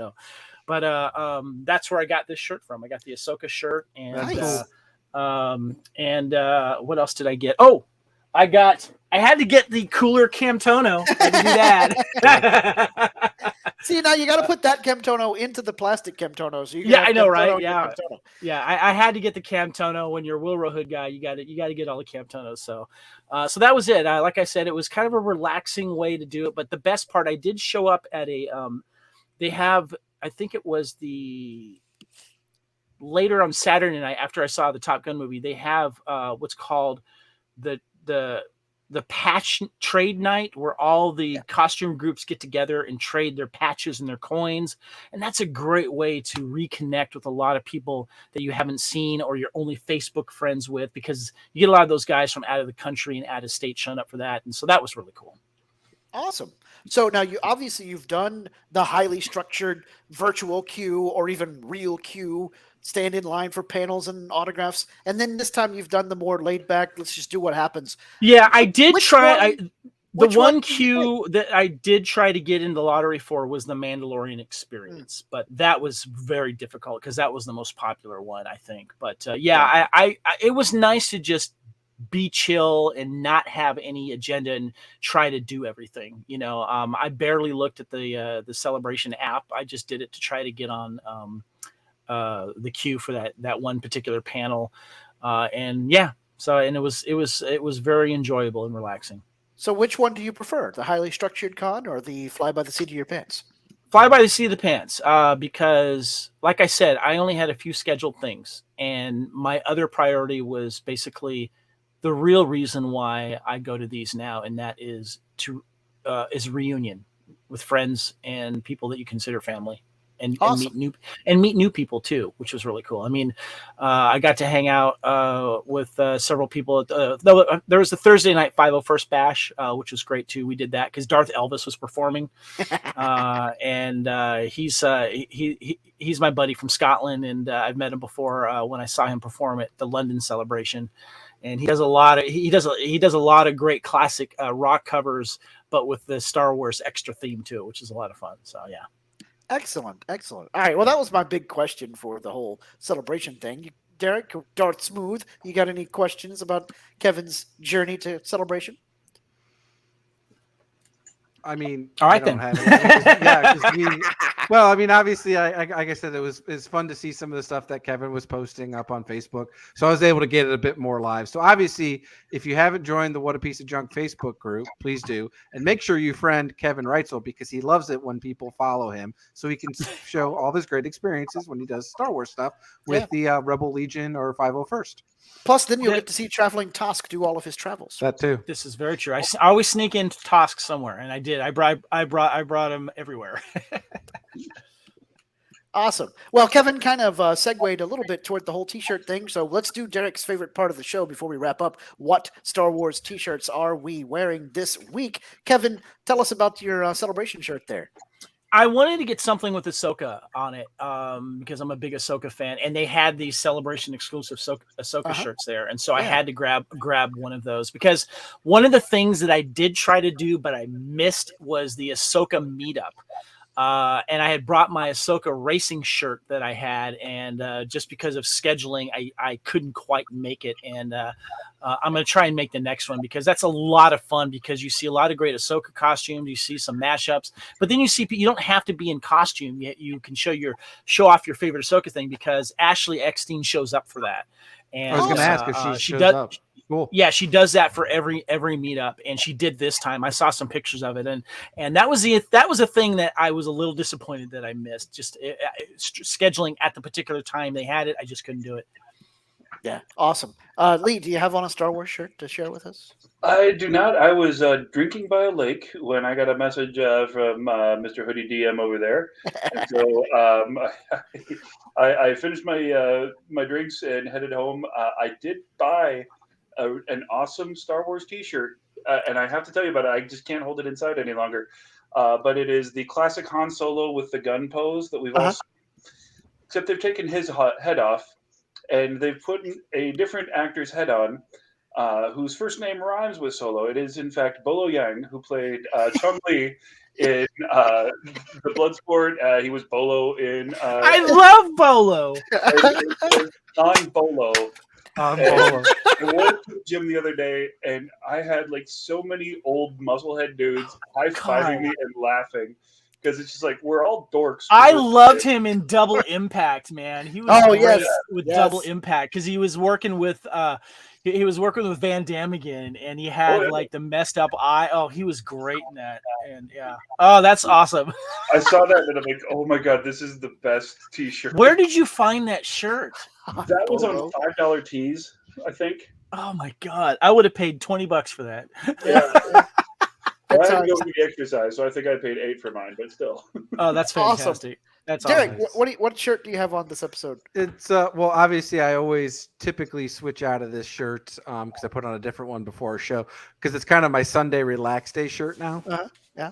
where I got this shirt from. I got the Ahsoka shirt, and nice. What else did I get? Oh, I had to get the cooler Camtono. I had to do that. See, now you got to put that Camtono into the plastic Camtono. So I know, right? Yeah. I had to get the Camtono. When you're a Wilro Hood guy, you got to get all the Camtonos. So that was it. Like I said, it was kind of a relaxing way to do it. But the best part, I did show up at a. They have, I think it was later on Saturday night after I saw the Top Gun movie. They have what's called the patch trade night, where all the costume groups get together and trade their patches and their coins. And that's a great way to reconnect with a lot of people that you haven't seen or you're only Facebook friends with, because you get a lot of those guys from out of the country and out of state showing up for that. And so that was really cool. Awesome. So now you've done the highly structured virtual queue or even real queue, stand in line for panels and autographs, and then this time you've done the more laid back, let's just do what happens. Yeah, I did try. The one queue that I did try to get in the lottery for was the Mandalorian experience, but that was very difficult because that was the most popular one, I think. But I it was nice to just be chill and not have any agenda and try to do everything. I barely looked at the Celebration app. I just did it to try to get on the queue for that one particular panel. So it was very enjoyable and relaxing. So which one do you prefer, the highly structured con or the fly by the seat of your pants? Fly by the seat of the pants, because like I said, I only had a few scheduled things, and my other priority was basically the real reason why I go to these now, and that is is reunion with friends and people that you consider family, and, awesome. and meet new people too, which was really cool. I mean, I got to hang out with several people. There was the Thursday night 501st Bash, which was great too. We did that because Darth Elvis was performing, and he's my buddy from Scotland, and I've met him before when I saw him perform at the London Celebration. And he does a lot of great classic rock covers, but with the Star Wars extra theme too, which is a lot of fun. So yeah. Excellent. All right. Well, that was my big question for the whole celebration thing. Derek, Darth Smooth, you got any questions about Kevin's journey to Celebration? I mean, all right, then. Well, I mean, obviously, like I said, it's fun to see some of the stuff that Kevin was posting up on Facebook. So I was able to get it a bit more live. So obviously, if you haven't joined the What a Piece of Junk Facebook group, please do. And make sure you friend Kevin Reitzel, because he loves it when people follow him, so he can show all his great experiences when he does Star Wars stuff with the Rebel Legion or 501st. Plus, then you'll get to see Traveling Tosk do all of his travels. That too. This is very true. I always sneak into Tosk somewhere, and I did. I brought him everywhere. Awesome. Well, Kevin kind of segued a little bit toward the whole T-shirt thing, so let's do Derek's favorite part of the show before we wrap up. What Star Wars T-shirts are we wearing this week? Kevin, tell us about your celebration shirt there. I wanted to get something with Ahsoka on it because I'm a big Ahsoka fan, and they had these Celebration exclusive Ahsoka shirts there, and so I had to grab one of those because one of the things that I did try to do but I missed was the Ahsoka meetup. And I had brought my Ahsoka racing shirt that I had, and just because of scheduling, I couldn't quite make it. And I'm going to try and make the next one because that's a lot of fun because you see a lot of great Ahsoka costumes, you see some mashups, but then you see you don't have to be in costume yet. You can show off your favorite Ahsoka thing because Ashley Eckstein shows up for that. And I was going to ask if she shows does, up. Cool. Yeah, she does that for every meetup, and she did this time. I saw some pictures of it, and that was a thing that I was a little disappointed that I missed. Just scheduling at the particular time they had it, I just couldn't do it. Yeah, awesome. Lee, do you have on a Star Wars shirt to share with us? I do not. I was drinking by a lake when I got a message from Mr. Hoodie DM over there. And so I finished my drinks and headed home. I did buy an awesome Star Wars T-shirt, and I have to tell you about it. I just can't hold it inside any longer. But it is the classic Han Solo with the gun pose that we've all seen. Except they've taken his head off, and they've put a different actor's head on, whose first name rhymes with Solo. It is, in fact, Bolo Yang, who played Chong Li in the Bloodsport. He was Bolo in... I love Bolo! On Bolo. On Bolo. I went to the gym the other day, and I had like so many old musclehead dudes high-fiving me and laughing. Because it's just like, we're all dorks. I loved him in Double Impact, man. He was great with Double Impact because he was working with Van Damme again, and he had like the messed up eye. Oh, he was great in that. And yeah. Oh, that's awesome. I saw that and I'm like, oh my God, this is the best T-shirt. Where did you find that shirt? That was on $5 tees, I think. Oh my God. I would have paid $20 for that. Yeah. I had to go for the exercise, so I think I paid $8 for mine, but still. Oh, that's fantastic. Awesome. That's Derek, awesome. What shirt do you have on this episode? It's well, obviously, I always typically switch out of this shirt because I put on a different one before a show because it's kind of my Sunday relax day shirt now. Yeah.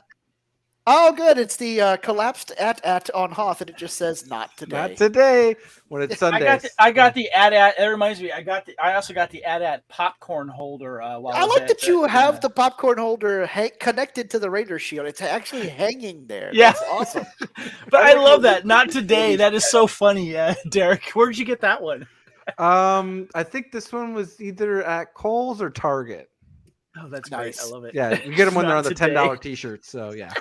Oh, good. It's the collapsed at on Hoth, and it just says "not today." Not today. When it's Sunday. I got the at. It reminds me. I also got the at popcorn holder. I like that you have the popcorn holder connected to the Raider shield. It's actually hanging there. Yeah, that's awesome. But I love that. Not today. That is so funny, Derek. Where'd you get that one? I think this one was either at Kohl's or Target. Oh, that's nice. Great. I love it. Yeah, you get them when they're on the $10 T-shirts. So yeah,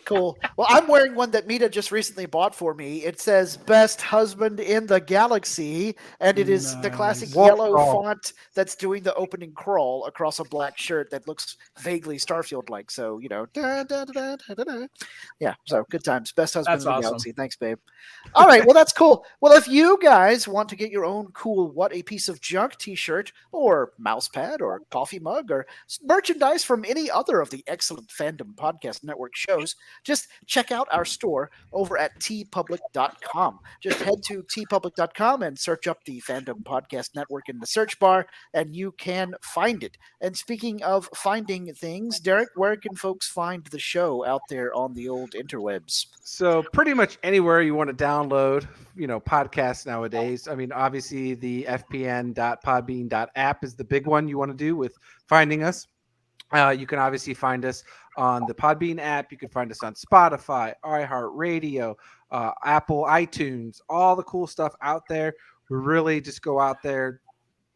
cool. Well, I'm wearing one that Mita just recently bought for me. It says "Best Husband in the Galaxy," and it is the classic yellow font that's doing the opening crawl across a black shirt that looks vaguely Starfield-like. So yeah. So good times. Best Husband in the Galaxy. Thanks, babe. All right. Well, that's cool. Well, if you guys want to get your own cool "What a Piece of Junk" T-shirt or mouse pad or coffee mug or merchandise from any other of the excellent Fandom Podcast Network shows, just check out our store over at tpublic.com. Just head to tpublic.com and search up the Fandom Podcast Network in the search bar, and you can find it. And speaking of finding things, Derek, where can folks find the show out there on the old interwebs? So pretty much anywhere you want to download, podcasts nowadays. I mean, obviously the fpn.podbean.app is the big one you want to do with finding us. You can obviously find us on the Podbean app. You can find us on Spotify, iHeartRadio, Apple, iTunes, all the cool stuff out there. We really just go out there,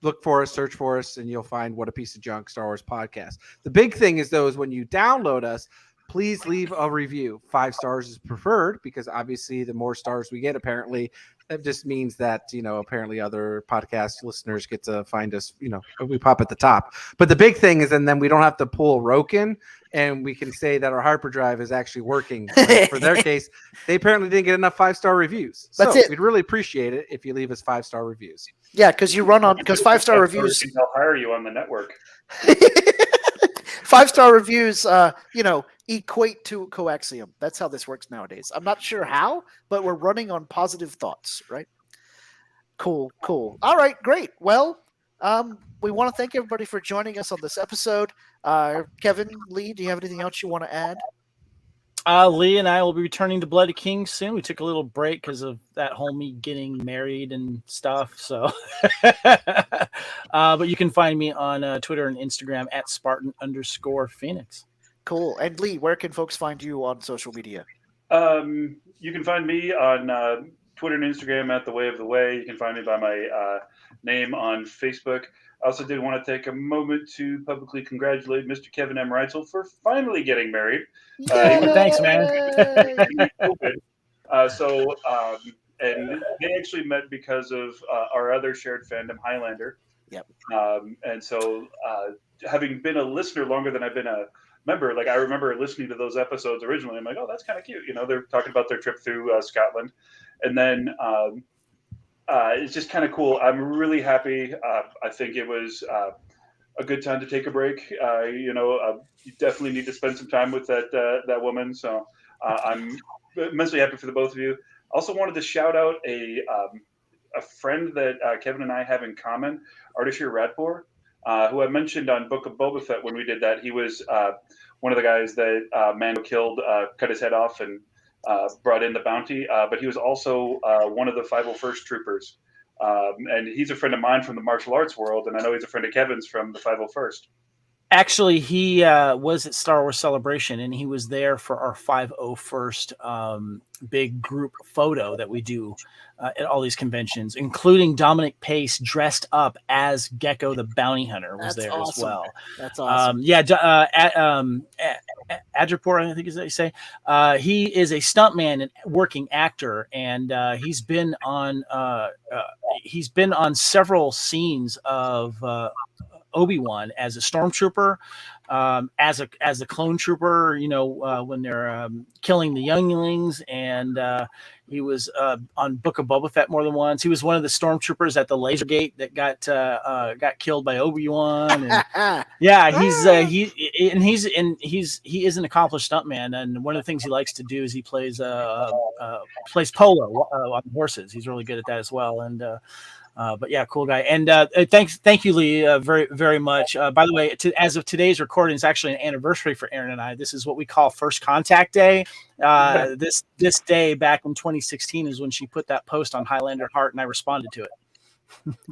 look for us, search for us, and you'll find What a Piece of Junk Star Wars Podcast. The big thing is, though, is when you download us, please leave a review. 5 stars is preferred because obviously the more stars we get, apparently, that just means that, apparently other podcast listeners get to find us, we pop at the top. But the big thing is, and then we don't have to pull Roken and we can say that our hyperdrive is actually working. For their case, they apparently didn't get enough 5-star reviews. So we'd really appreciate it if you leave us 5-star reviews. Yeah, because 5-star reviews. They'll hire you on the network. 5-star reviews, equate to coaxium. That's how this works nowadays. I'm not sure how, but we're running on positive thoughts, right? Cool. All right, great. Well, we want to thank everybody for joining us on this episode. Kevin, Lee, do you have anything else you want to add? Lee and I will be returning to Bloody King soon. We took a little break because of that whole me getting married and stuff. So, but you can find me on Twitter and Instagram at Spartan_Phoenix. Cool. And Lee, where can folks find you on social media? You can find me on Twitter and Instagram at The Way of the Way. You can find me by my name on Facebook. I also did want to take a moment to publicly congratulate Mr. Kevin M. Reitzel for finally getting married. Thanks, man. And they actually met because of our other shared fandom, Highlander. Yep. And so, having been a listener longer than I've been a member, like I remember listening to those episodes originally. I'm like, oh, that's kind of cute. You know, they're talking about their trip through Scotland, and then it's just kind of cool. I'm really happy. I think it was a good time to take a break. You definitely need to spend some time with that woman. So I'm immensely happy for the both of you. Also wanted to shout out a friend that Kevin and I have in common, Ardashir Radpour, who I mentioned on Book of Boba Fett when we did that. He was one of the guys that Mando killed, cut his head off, and brought in the bounty. But he was also one of the 501st troopers. And he's a friend of mine from the martial arts world, and I know he's a friend of Kevin's from the 501st. Actually, he was at Star Wars Celebration, and he was there for our 501st big group photo that we do at all these conventions, including Dominic Pace dressed up as Gecko the Bounty Hunter was there as well. That's awesome. Adripor, I think is what you say. He is a stuntman and working actor, and he's been on several scenes of Obi-Wan as a stormtrooper, as a clone trooper, when they're killing the younglings, and he was on Book of Boba Fett more than once. He was one of the stormtroopers at the laser gate that got killed by Obi-Wan. And yeah, he is an accomplished stuntman, and one of the things he likes to do is he plays polo on horses. He's really good at that as well, and. But yeah, cool guy. And thank you, Lee, very, very much. By the way, as of today's recording, it's actually an anniversary for Aaron and I. This is what we call First Contact Day. This day back in 2016 is when she put that post on Highlander Heart, and I responded to it.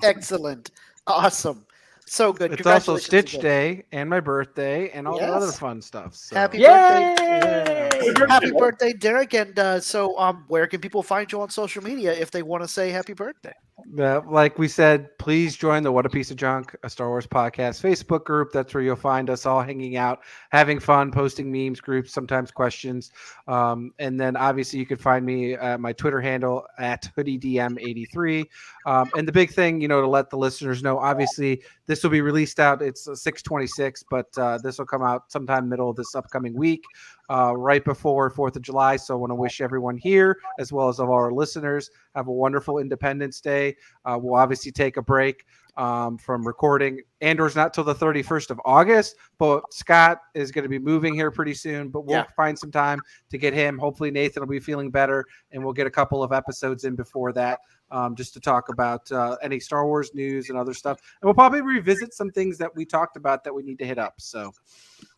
Excellent. Awesome. So good. It's also Stitch Day and my birthday and all the other fun stuff. So. Happy birthday. Happy birthday, Derek. And so where can people find you on social media if they want to say happy birthday? Like we said, please join the What a Piece of Junk, a Star Wars podcast Facebook group. That's where you'll find us all hanging out, having fun, posting memes, groups, sometimes questions. And then obviously you can find me at my Twitter handle at HoodieDM83. And the big thing, to let the listeners know, obviously this will be released out. It's 6/26, but this will come out sometime middle of this upcoming week, right before 4th of July. So I want to wish everyone here, as well as all our listeners, have a wonderful Independence Day. We'll obviously take a break from recording. Andor's not till the 31st of August, but Scott is going to be moving here pretty soon, but we'll find some time to get him. Hopefully Nathan will be feeling better, and we'll get a couple of episodes in before that, just to talk about any Star Wars news and other stuff. And we'll probably revisit some things that we talked about that we need to hit up. So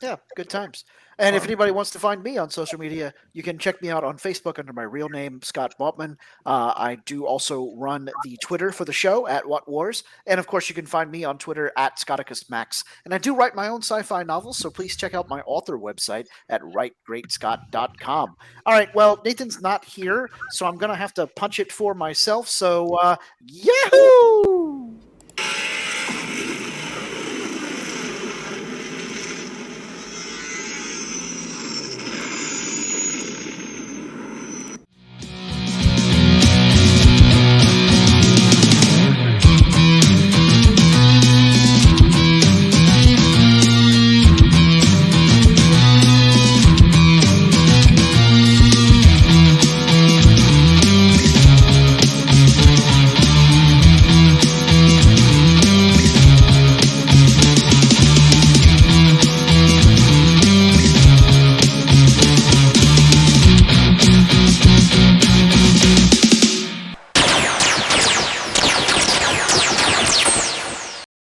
yeah, good times. And if anybody wants to find me on social media, you can check me out on Facebook under my real name, Scott Bautman. I do also run the Twitter for the show at What Wars. And of course, you can find me on Twitter at ScotticusMax. And I do write my own sci-fi novels, so please check out my author website at writegreatscott.com. All right, well, Nathan's not here, so I'm going to have to punch it for myself. So, yahoo!